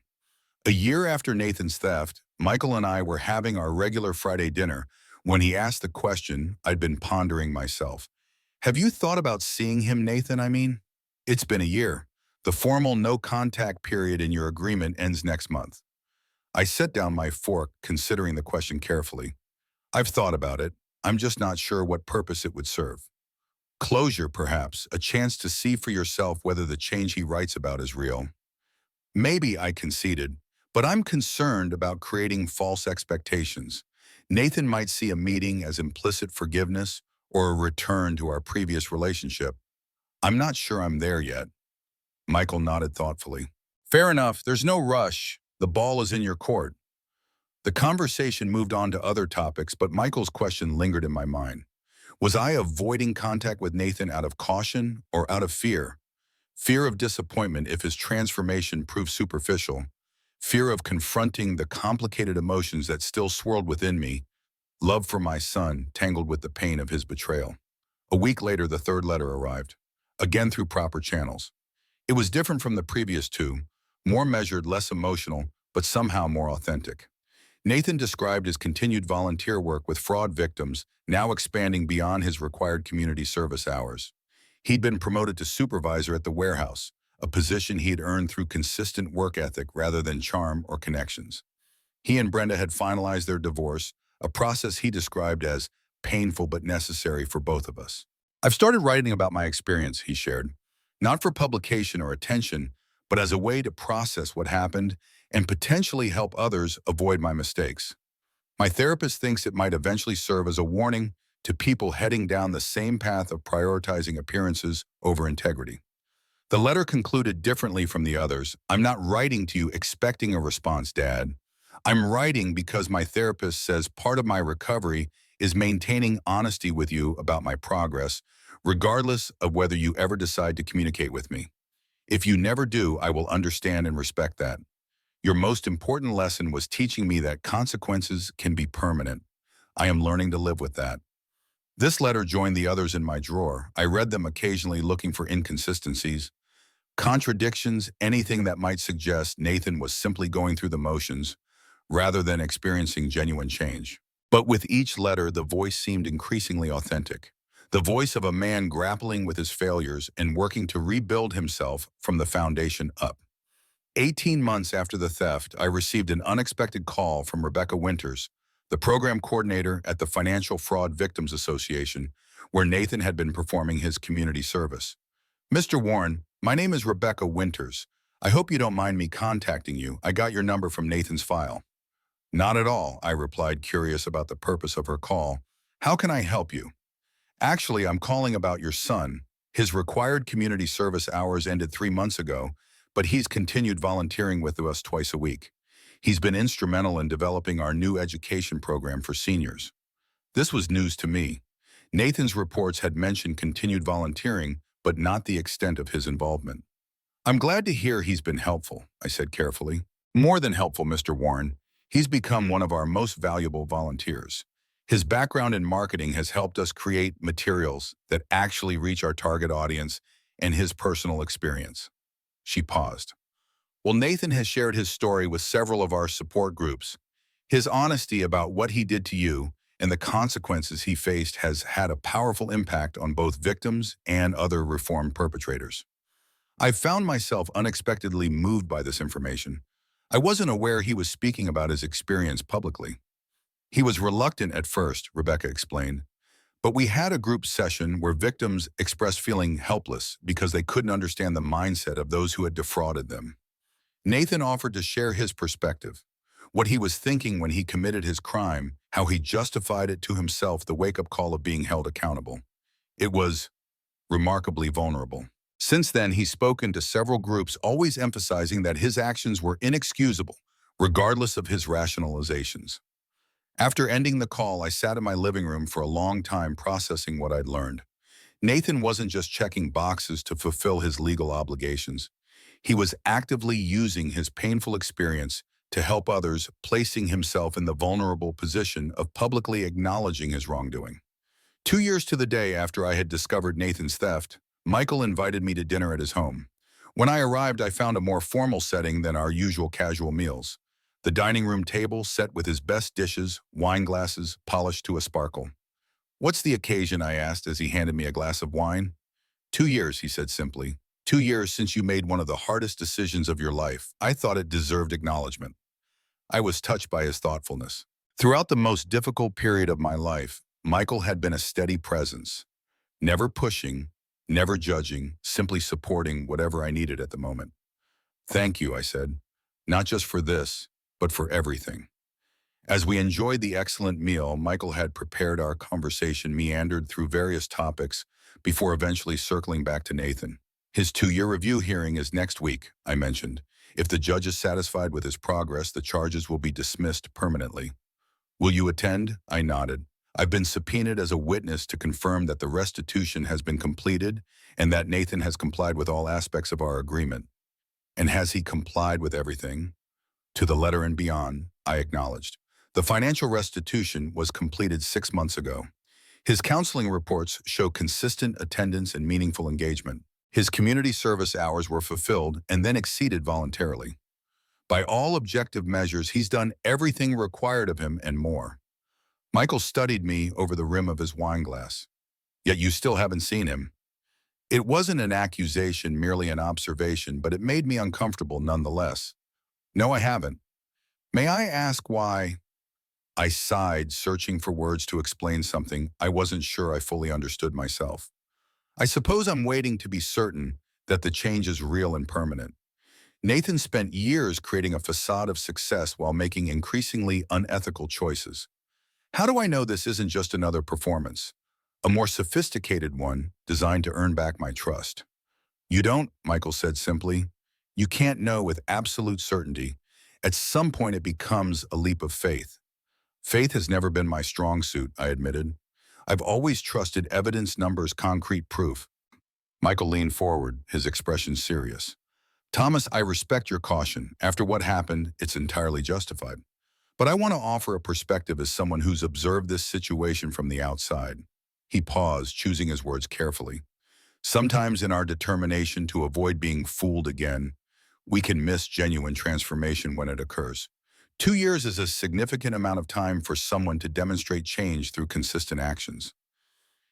A year after Nathan's theft, Michael and I were having our regular Friday dinner when he asked the question I'd been pondering myself. Have you thought about seeing him, Nathan, I mean? It's been a year. The formal no-contact period in your agreement ends next month. I set down my fork, considering the question carefully. I've thought about it. I'm just not sure what purpose it would serve. Closure, perhaps, a chance to see for yourself whether the change he writes about is real. Maybe, I conceded, but I'm concerned about creating false expectations. Nathan might see a meeting as implicit forgiveness or a return to our previous relationship. I'm not sure I'm there yet. Michael nodded thoughtfully. Fair enough, there's no rush. The ball is in your court. The conversation moved on to other topics, but Michael's question lingered in my mind. Was I avoiding contact with Nathan out of caution or out of fear? fear of disappointment if his transformation proved superficial, fear of confronting the complicated emotions that still swirled within me, love for my son tangled with the pain of his betrayal. A week later, the third letter arrived, again through proper channels. It was different from the previous two, more measured, less emotional, but somehow more authentic. Nathan described his continued volunteer work with fraud victims, now expanding beyond his required community service hours. He'd been promoted to supervisor at the warehouse, a position he'd earned through consistent work ethic rather than charm or connections. He and Brenda had finalized their divorce, a process he described as painful but necessary for both of us. I've started writing about my experience, he shared, not for publication or attention, but as a way to process what happened and potentially help others avoid my mistakes. My therapist thinks it might eventually serve as a warning to people heading down the same path of prioritizing appearances over integrity. The letter concluded differently from the others. I'm not writing to you expecting a response, Dad. I'm writing because my therapist says part of my recovery is maintaining honesty with you about my progress, regardless of whether you ever decide to communicate with me. If you never do, I will understand and respect that. Your most important lesson was teaching me that consequences can be permanent. I am learning to live with that. This letter joined the others in my drawer. I read them occasionally looking for inconsistencies, contradictions, anything that might suggest Nathan was simply going through the motions rather than experiencing genuine change. But with each letter, the voice seemed increasingly authentic. The voice of a man grappling with his failures and working to rebuild himself from the foundation up. 18 months after the theft, I received an unexpected call from Rebecca Winters, the program coordinator at the Financial Fraud Victims Association, where Nathan had been performing his community service. Mr. Warren, my name is Rebecca Winters. I hope you don't mind me contacting you. I got your number from Nathan's file. Not at all, I replied, curious about the purpose of her call. How can I help you? Actually, I'm calling about your son. His required community service hours ended 3 months ago, but he's continued volunteering with us twice a week. He's been instrumental in developing our new education program for seniors. This was news to me. Nathan's reports had mentioned continued volunteering, but not the extent of his involvement. I'm glad to hear he's been helpful, I said carefully. More than helpful, Mr. Warren. He's become one of our most valuable volunteers. His background in marketing has helped us create materials that actually reach our target audience and his personal experience. She paused. Well, Nathan has shared his story with several of our support groups. His honesty about what he did to you and the consequences he faced has had a powerful impact on both victims and other reform perpetrators. I've found myself unexpectedly moved by this information. I wasn't aware he was speaking about his experience publicly. He was reluctant at first, Rebecca explained, but we had a group session where victims expressed feeling helpless because they couldn't understand the mindset of those who had defrauded them. Nathan offered to share his perspective, what he was thinking when he committed his crime, how he justified it to himself, the wake-up call of being held accountable. It was remarkably vulnerable. Since then, he's spoken to several groups, always emphasizing that his actions were inexcusable, regardless of his rationalizations. After ending the call, I sat in my living room for a long time processing what I'd learned. Nathan wasn't just checking boxes to fulfill his legal obligations. He was actively using his painful experience to help others, placing himself in the vulnerable position of publicly acknowledging his wrongdoing. 2 years to the day after I had discovered Nathan's theft, Michael invited me to dinner at his home. When I arrived, I found a more formal setting than our usual casual meals. The dining room table set with his best dishes, wine glasses polished to a sparkle. "What's the occasion?" I asked as he handed me a glass of wine. 2 years, he said simply. 2 years since you made one of the hardest decisions of your life. I thought it deserved acknowledgement. I was touched by his thoughtfulness. Throughout the most difficult period of my life, Michael had been a steady presence, never pushing, never judging, simply supporting whatever I needed at the moment. "Thank you," I said, "not just for this, but for everything." As we enjoyed the excellent meal Michael had prepared, our conversation meandered through various topics before eventually circling back to Nathan. "His 2-year review hearing is next week," I mentioned. "If the judge is satisfied with his progress, the charges will be dismissed permanently." "Will you attend?" I nodded. I've been subpoenaed as a witness to confirm that the restitution has been completed and that Nathan has complied with all aspects of our agreement. And has he complied with everything? To the letter and beyond, I acknowledged. The financial restitution was completed 6 months ago. His counseling reports show consistent attendance and meaningful engagement. His community service hours were fulfilled and then exceeded voluntarily. By all objective measures, he's done everything required of him and more. Michael studied me over the rim of his wineglass. Yet you still haven't seen him. It wasn't an accusation, merely an observation, but it made me uncomfortable nonetheless. No, I haven't. May I ask why? I sighed, searching for words to explain something I wasn't sure I fully understood myself. I suppose I'm waiting to be certain that the change is real and permanent. Nathan spent years creating a facade of success while making increasingly unethical choices. How do I know this isn't just another performance? A more sophisticated one designed to earn back my trust. You don't, Michael said simply. You can't know with absolute certainty. At some point it becomes a leap of faith. Faith has never been my strong suit, I admitted. I've always trusted evidence, numbers, concrete proof. Michael leaned forward, his expression serious. Thomas, I respect your caution. After what happened, it's entirely justified. But I want to offer a perspective as someone who's observed this situation from the outside. He paused, choosing his words carefully. Sometimes in our determination to avoid being fooled again, we can miss genuine transformation when it occurs. 2 years is a significant amount of time for someone to demonstrate change through consistent actions.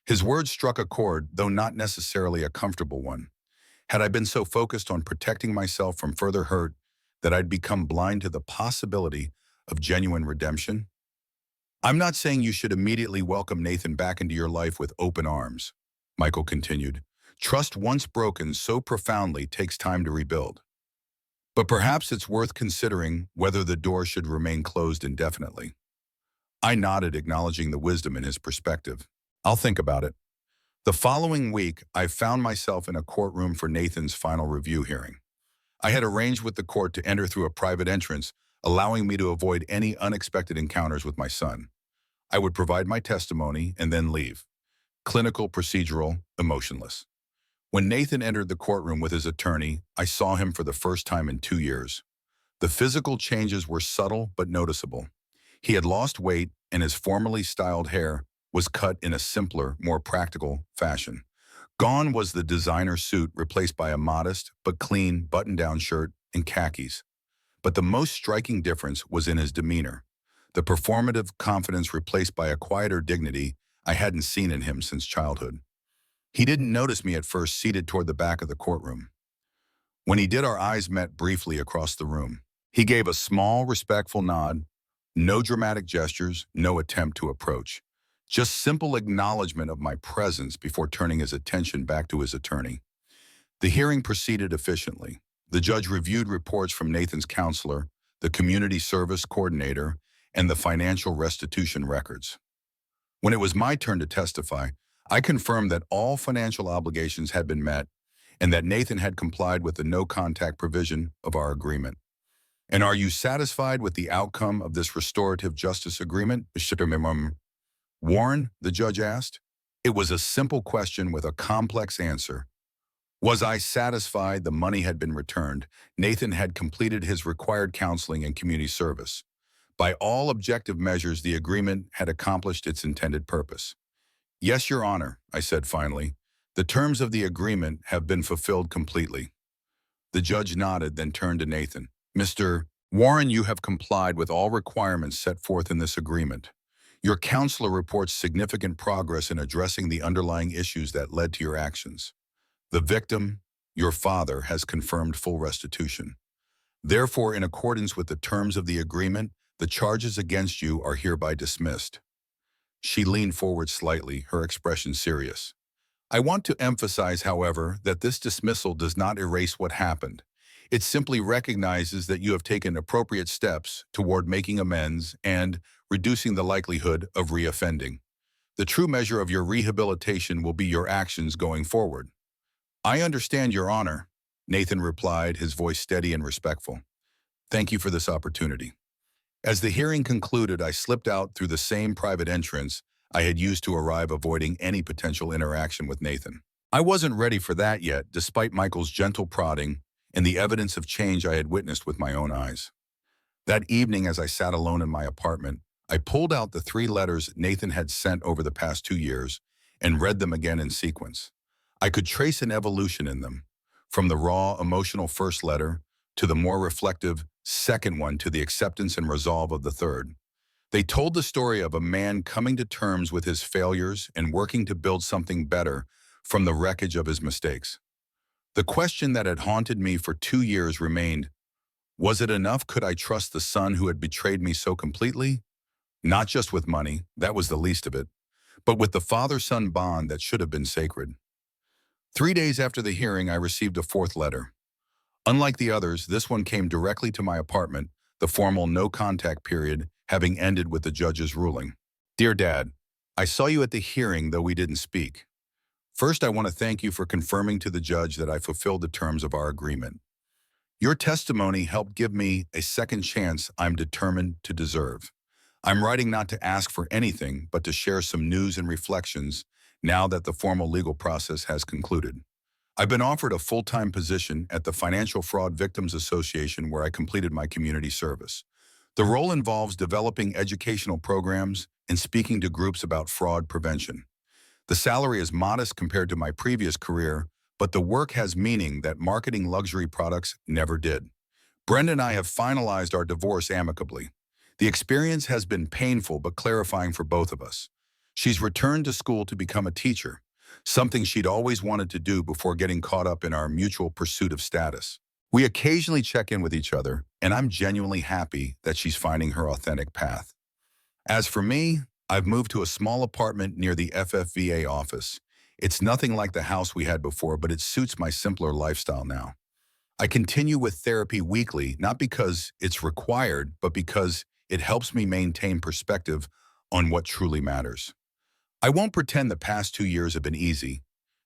His words struck a chord, though not necessarily a comfortable one. Had I been so focused on protecting myself from further hurt that I'd become blind to the possibility of genuine redemption? I'm not saying you should immediately welcome Nathan back into your life with open arms, Michael continued. Trust once broken so profoundly takes time to rebuild. But perhaps it's worth considering whether the door should remain closed indefinitely. I nodded, acknowledging the wisdom in his perspective. I'll think about it. The following week, I found myself in a courtroom for Nathan's final review hearing. I had arranged with the court to enter through a private entrance, allowing me to avoid any unexpected encounters with my son. I would provide my testimony and then leave. Clinical, procedural, emotionless. When Nathan entered the courtroom with his attorney, I saw him for the first time in 2 years. The physical changes were subtle but noticeable. He had lost weight and his formerly styled hair was cut in a simpler, more practical fashion. Gone was the designer suit, replaced by a modest but clean button-down shirt and khakis. But the most striking difference was in his demeanor. The performative confidence replaced by a quieter dignity I hadn't seen in him since childhood. He didn't notice me at first, seated toward the back of the courtroom. When he did, our eyes met briefly across the room. He gave a small, respectful nod. No dramatic gestures, no attempt to approach. Just simple acknowledgement of my presence before turning his attention back to his attorney. The hearing proceeded efficiently. The judge reviewed reports from Nathan's counselor, the community service coordinator, and the financial restitution records. When it was my turn to testify, I confirmed that all financial obligations had been met and that Nathan had complied with the no-contact provision of our agreement. And are you satisfied with the outcome of this restorative justice agreement, Mr. Warren? The judge asked. It was a simple question with a complex answer. Was I satisfied the money had been returned? Nathan had completed his required counseling and community service. By all objective measures, the agreement had accomplished its intended purpose. Yes, Your Honor, I said finally. The terms of the agreement have been fulfilled completely. The judge nodded, then turned to Nathan. Mr. Warren, you have complied with all requirements set forth in this agreement. Your counselor reports significant progress in addressing the underlying issues that led to your actions. The victim, your father, has confirmed full restitution. Therefore, in accordance with the terms of the agreement, the charges against you are hereby dismissed. She leaned forward slightly, her expression serious. I want to emphasize, however, that this dismissal does not erase what happened. It simply recognizes that you have taken appropriate steps toward making amends and reducing the likelihood of reoffending. The true measure of your rehabilitation will be your actions going forward. I understand, Your Honor, Nathan replied, his voice steady and respectful. Thank you for this opportunity. As the hearing concluded, I slipped out through the same private entrance, I had used to arrive avoiding any potential interaction with Nathan. I wasn't ready for that yet, despite Michael's gentle prodding and the evidence of change I had witnessed with my own eyes. That evening, as I sat alone in my apartment, I pulled out the 3 letters Nathan had sent over the past 2 years and read them again in sequence. I could trace an evolution in them, from the raw, emotional first letter to the more reflective second one to the acceptance and resolve of the third. They told the story of a man coming to terms with his failures and working to build something better from the wreckage of his mistakes. The question that had haunted me for 2 years remained, was it enough? Could I trust the son who had betrayed me so completely? Not just with money, that was the least of it, but with the father-son bond that should have been sacred. 3 days after the hearing, I received a 4th letter. Unlike the others, this one came directly to my apartment, the formal no-contact period having ended with the judge's ruling. Dear Dad, I saw you at the hearing, though we didn't speak. First, I want to thank you for confirming to the judge that I fulfilled the terms of our agreement. Your testimony helped give me a second chance I'm determined to deserve. I'm writing not to ask for anything, but to share some news and reflections now that the formal legal process has concluded. I've been offered a full-time position at the Financial Fraud Victims Association where I completed my community service. The role involves developing educational programs and speaking to groups about fraud prevention. The salary is modest compared to my previous career, but the work has meaning that marketing luxury products never did. Brenda and I have finalized our divorce amicably. The experience has been painful but clarifying for both of us. She's returned to school to become a teacher, something she'd always wanted to do before getting caught up in our mutual pursuit of status. We occasionally check in with each other, and I'm genuinely happy that she's finding her authentic path. As for me, I've moved to a small apartment near the FFVA office. It's nothing like the house we had before, but it suits my simpler lifestyle now. I continue with therapy weekly, not because it's required, but because it helps me maintain perspective on what truly matters. I won't pretend the past 2 years have been easy.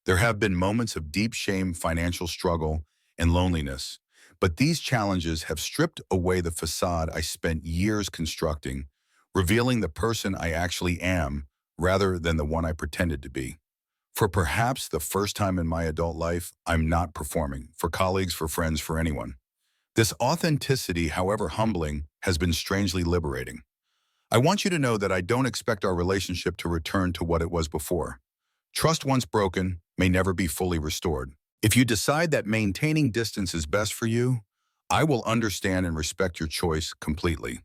There have been moments of deep shame, financial struggle, and loneliness, but these challenges have stripped away the facade I spent years constructing, revealing the person I actually am rather than the one I pretended to be. For perhaps the first time in my adult life, I'm not performing, for colleagues, for friends, for anyone. This authenticity, however humbling, has been strangely liberating. I want you to know that I don't expect our relationship to return to what it was before. Trust once broken may never be fully restored. If you decide that maintaining distance is best for you, I will understand and respect your choice completely.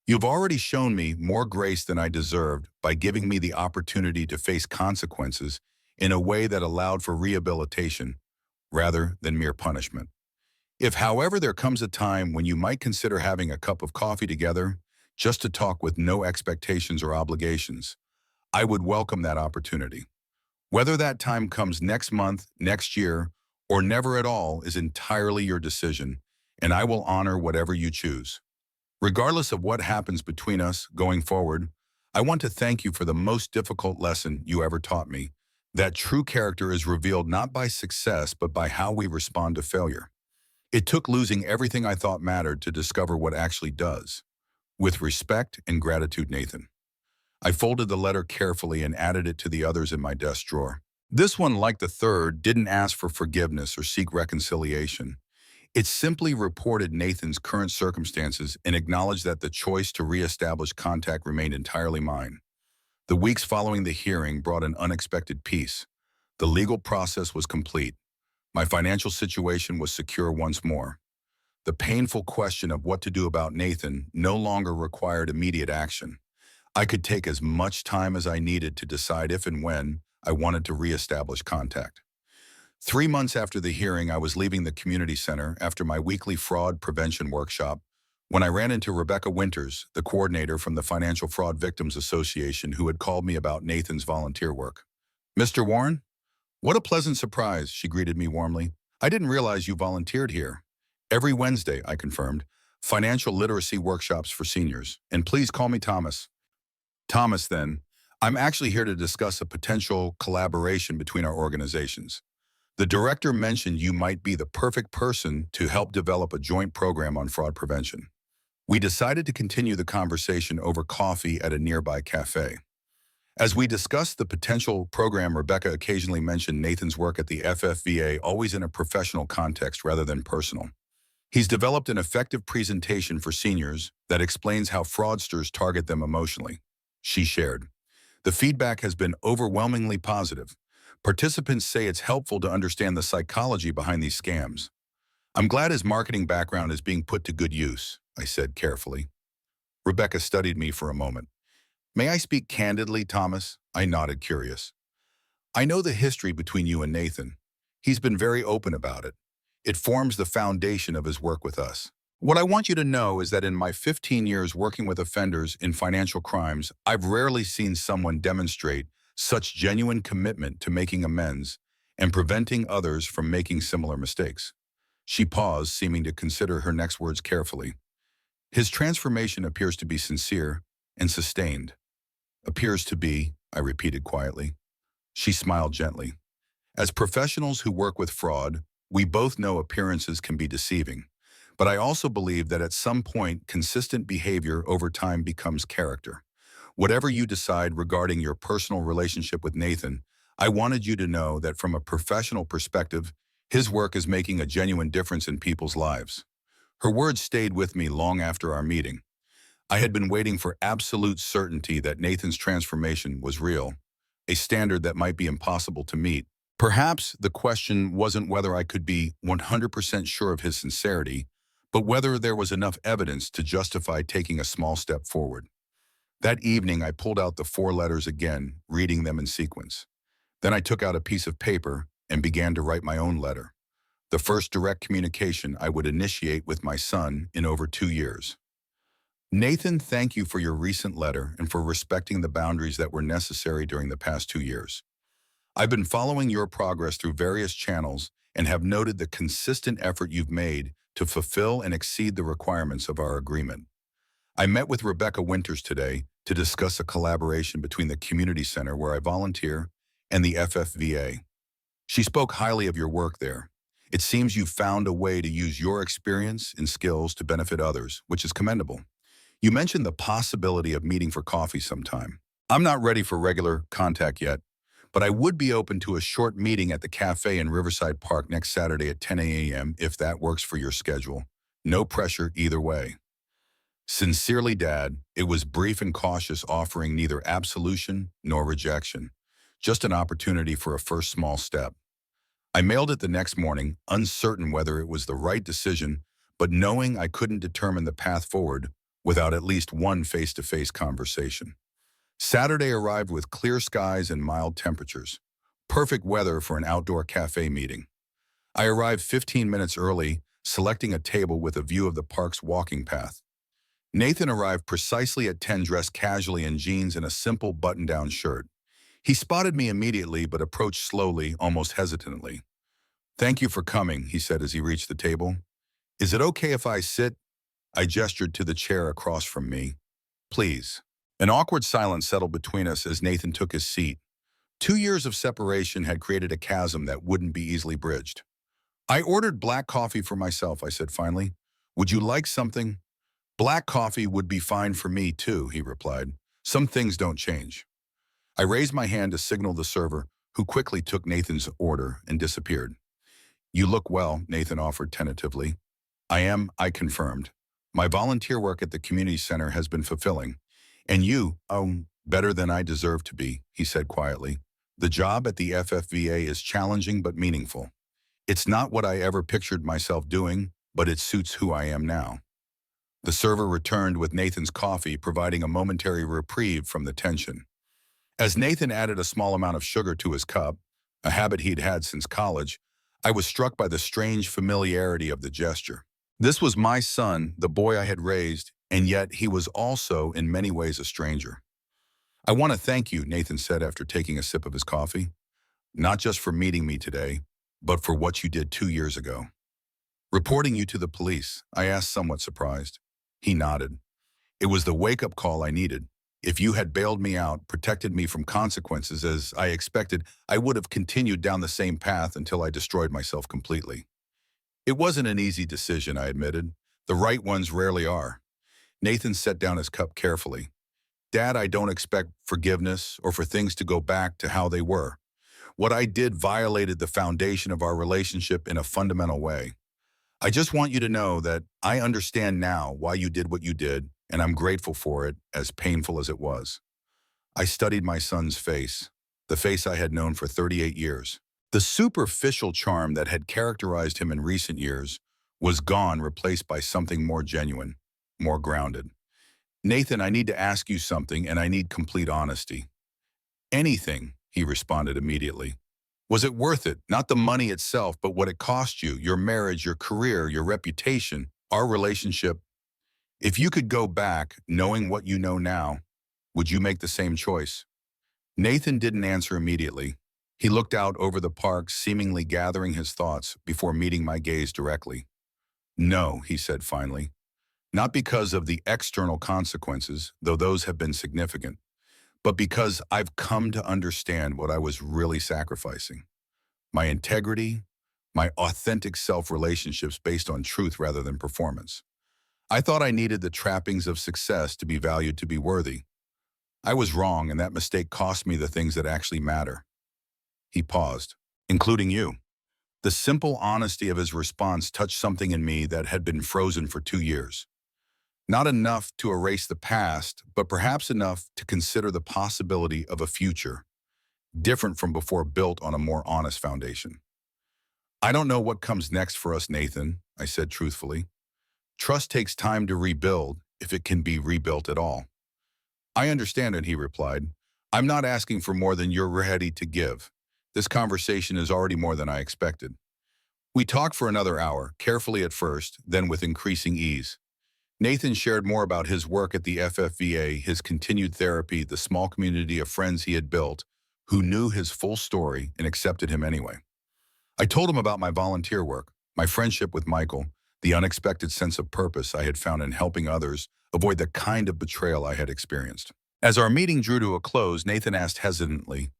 You've already shown me more grace than I deserved by giving me the opportunity to face consequences in a way that allowed for rehabilitation rather than mere punishment. If, however, there comes a time when you might consider having a cup of coffee together, just to talk with no expectations or obligations, I would welcome that opportunity. Whether that time comes next month, next year, or never at all is entirely your decision, and I will honor whatever you choose. Regardless of what happens between us going forward, I want to thank you for the most difficult lesson you ever taught me, that true character is revealed not by success but by how we respond to failure. It took losing everything I thought mattered to discover what actually does. With respect and gratitude, Nathan. I folded the letter carefully and added it to the others in my desk drawer. This one, like the third, didn't ask for forgiveness or seek reconciliation. It simply reported Nathan's current circumstances and acknowledged that the choice to reestablish contact remained entirely mine. The weeks following the hearing brought an unexpected peace. The legal process was complete. My financial situation was secure once more. The painful question of what to do about Nathan no longer required immediate action. I could take as much time as I needed to decide if and when I wanted to reestablish contact. 3 months after the hearing, I was leaving the community center after my weekly fraud prevention workshop when I ran into Rebecca Winters, the coordinator from the Financial Fraud Victims Association, who had called me about Nathan's volunteer work. "Mr. Warren? What a pleasant surprise," she greeted me warmly. "I didn't realize you volunteered here." "Every Wednesday," I confirmed. "Financial literacy workshops for seniors. And please call me Thomas." "Thomas, then. I'm actually here to discuss a potential collaboration between our organizations. The director mentioned you might be the perfect person to help develop a joint program on fraud prevention." We decided to continue the conversation over coffee at a nearby cafe. As we discussed the potential program, Rebecca occasionally mentioned Nathan's work at the FFVA, always in a professional context rather than personal. He's developed an effective presentation for seniors that explains how fraudsters target them emotionally. She shared. The feedback has been overwhelmingly positive. Participants say it's helpful to understand the psychology behind these scams. I'm glad his marketing background is being put to good use, I said carefully. Rebecca studied me for a moment. May I speak candidly, Thomas? I nodded, curious. I know the history between you and Nathan. He's been very open about it. It forms the foundation of his work with us. What I want you to know is that in my 15 years working with offenders in financial crimes, I've rarely seen someone demonstrate such genuine commitment to making amends and preventing others from making similar mistakes. She paused, seeming to consider her next words carefully. His transformation appears to be sincere and sustained. Appears to be, I repeated quietly. She smiled gently. As professionals who work with fraud, we both know appearances can be deceiving. But I also believe that at some point, consistent behavior over time becomes character. Whatever you decide regarding your personal relationship with Nathan, I wanted you to know that from a professional perspective, his work is making a genuine difference in people's lives. Her words stayed with me long after our meeting. I had been waiting for absolute certainty that Nathan's transformation was real, a standard that might be impossible to meet. Perhaps the question wasn't whether I could be 100% sure of his sincerity, but whether there was enough evidence to justify taking a small step forward. That evening, I pulled out the 4 letters again, reading them in sequence. Then I took out a piece of paper and began to write my own letter, the first direct communication I would initiate with my son in over 2 years. Nathan, thank you for your recent letter and for respecting the boundaries that were necessary during the past 2 years. I've been following your progress through various channels and have noted the consistent effort you've made to fulfill and exceed the requirements of our agreement. I met with Rebecca Winters today to discuss a collaboration between the community center where I volunteer and the FFVA. She spoke highly of your work there. It seems you've found a way to use your experience and skills to benefit others, which is commendable. You mentioned the possibility of meeting for coffee sometime. I'm not ready for regular contact yet, but I would be open to a short meeting at the cafe in Riverside Park next Saturday at 10 a.m. if that works for your schedule. No pressure either way. Sincerely, Dad. It was brief and cautious, offering neither absolution nor rejection, just an opportunity for a first small step. I mailed it the next morning, uncertain whether it was the right decision, but knowing I couldn't determine the path forward without at least one face-to-face conversation. Saturday arrived with clear skies and mild temperatures. Perfect weather for an outdoor cafe meeting. I arrived 15 minutes early, selecting a table with a view of the park's walking path. Nathan arrived precisely at 10, dressed casually in jeans and a simple button-down shirt. He spotted me immediately but approached slowly, almost hesitantly. Thank you for coming, he said as he reached the table. Is it okay if I sit? I gestured to the chair across from me. Please. An awkward silence settled between us as Nathan took his seat. 2 years of separation had created a chasm that wouldn't be easily bridged. I ordered black coffee for myself, I said finally. Would you like something? Black coffee would be fine for me too, he replied. Some things don't change. I raised my hand to signal the server, who quickly took Nathan's order and disappeared. You look well, Nathan offered tentatively. I am, I confirmed. My volunteer work at the community center has been fulfilling. And you, better than I deserve to be, he said quietly. The job at the FFVA is challenging but meaningful. It's not what I ever pictured myself doing, but it suits who I am now. The server returned with Nathan's coffee, providing a momentary reprieve from the tension. As Nathan added a small amount of sugar to his cup, a habit he'd had since college, I was struck by the strange familiarity of the gesture. This was my son, the boy I had raised, and yet he was also in many ways a stranger. I want to thank you, Nathan said after taking a sip of his coffee. Not just for meeting me today, but for what you did 2 years ago. Reporting you to the police, I asked, somewhat surprised. He nodded. It was the wake-up call I needed. If you had bailed me out, protected me from consequences as I expected, I would have continued down the same path until I destroyed myself completely. It wasn't an easy decision, I admitted. The right ones rarely are. Nathan set down his cup carefully. Dad, I don't expect forgiveness or for things to go back to how they were. What I did violated the foundation of our relationship in a fundamental way. I just want you to know that I understand now why you did what you did, and I'm grateful for it, as painful as it was. I studied my son's face, the face I had known for 38 years. The superficial charm that had characterized him in recent years was gone, replaced by something more genuine, more grounded. Nathan, I need to ask you something, and I need complete honesty. Anything, he responded immediately. Was it worth it? Not the money itself, but what it cost you, your marriage, your career, your reputation, our relationship. If you could go back, knowing what you know now, would you make the same choice? Nathan didn't answer immediately. He looked out over the park, seemingly gathering his thoughts before meeting my gaze directly. No, he said finally. Not because of the external consequences, though those have been significant, but because I've come to understand what I was really sacrificing. My integrity, my authentic self-relationships based on truth rather than performance. I thought I needed the trappings of success to be valued, to be worthy. I was wrong, and that mistake cost me the things that actually matter. He paused, including you. The simple honesty of his response touched something in me that had been frozen for 2 years. Not enough to erase the past, but perhaps enough to consider the possibility of a future, different from before, built on a more honest foundation. I don't know what comes next for us, Nathan, I said truthfully. Trust takes time to rebuild, if it can be rebuilt at all. I understand it, he replied. I'm not asking for more than you're ready to give. This conversation is already more than I expected. We talked for another hour, carefully at first, then with increasing ease. Nathan shared more about his work at the FFVA, his continued therapy, the small community of friends he had built, who knew his full story and accepted him anyway. I told him about my volunteer work, my friendship with Michael, the unexpected sense of purpose I had found in helping others avoid the kind of betrayal I had experienced. As our meeting drew to a close, Nathan asked hesitantly,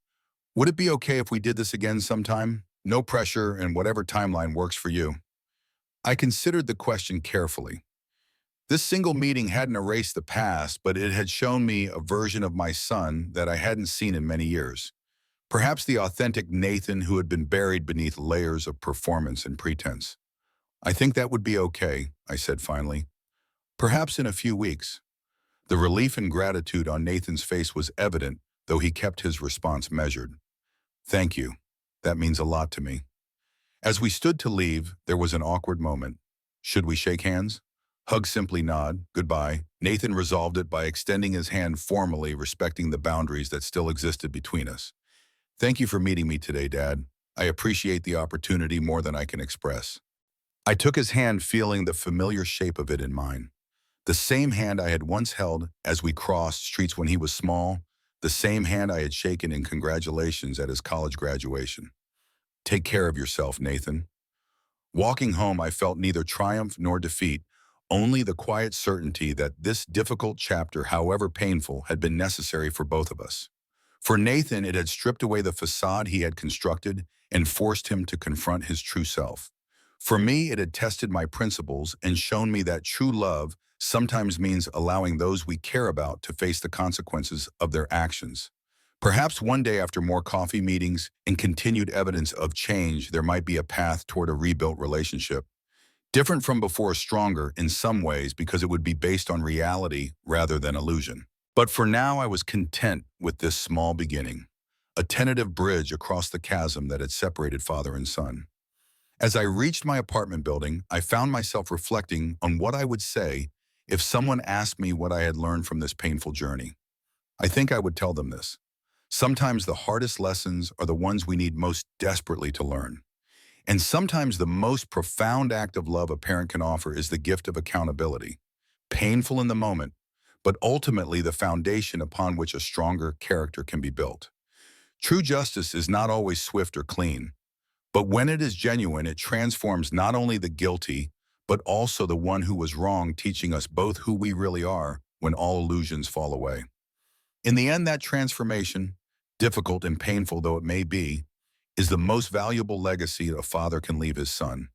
would it be okay if we did this again sometime? No pressure, and whatever timeline works for you. I considered the question carefully. This single meeting hadn't erased the past, but it had shown me a version of my son that I hadn't seen in many years. Perhaps the authentic Nathan who had been buried beneath layers of performance and pretense. I think that would be okay, I said finally. Perhaps in a few weeks. The relief and gratitude on Nathan's face was evident, though he kept his response measured. Thank you. That means a lot to me. As we stood to leave, there was an awkward moment. Should we shake hands? Hug, simply nod, goodbye. Nathan resolved it by extending his hand formally, respecting the boundaries that still existed between us. Thank you for meeting me today, Dad. I appreciate the opportunity more than I can express. I took his hand, feeling the familiar shape of it in mine. The same hand I had once held as we crossed streets when he was small, the same hand I had shaken in congratulations at his college graduation. Take care of yourself, Nathan. Walking home, I felt neither triumph nor defeat, only the quiet certainty that this difficult chapter, however painful, had been necessary for both of us. For Nathan, it had stripped away the facade he had constructed and forced him to confront his true self. For me, it had tested my principles and shown me that true love sometimes means allowing those we care about to face the consequences of their actions. Perhaps one day, after more coffee meetings and continued evidence of change, there might be a path toward a rebuilt relationship. Different from before, stronger in some ways because it would be based on reality rather than illusion. But for now, I was content with this small beginning, a tentative bridge across the chasm that had separated father and son. As I reached my apartment building, I found myself reflecting on what I would say if someone asked me what I had learned from this painful journey. I think I would tell them this. Sometimes the hardest lessons are the ones we need most desperately to learn. And sometimes the most profound act of love a parent can offer is the gift of accountability. Painful in the moment, but ultimately the foundation upon which a stronger character can be built. True justice is not always swift or clean, but when it is genuine, it transforms not only the guilty, but also the one who was wrong, teaching us both who we really are when all illusions fall away. In the end, that transformation, difficult and painful though it may be, is the most valuable legacy a father can leave his son.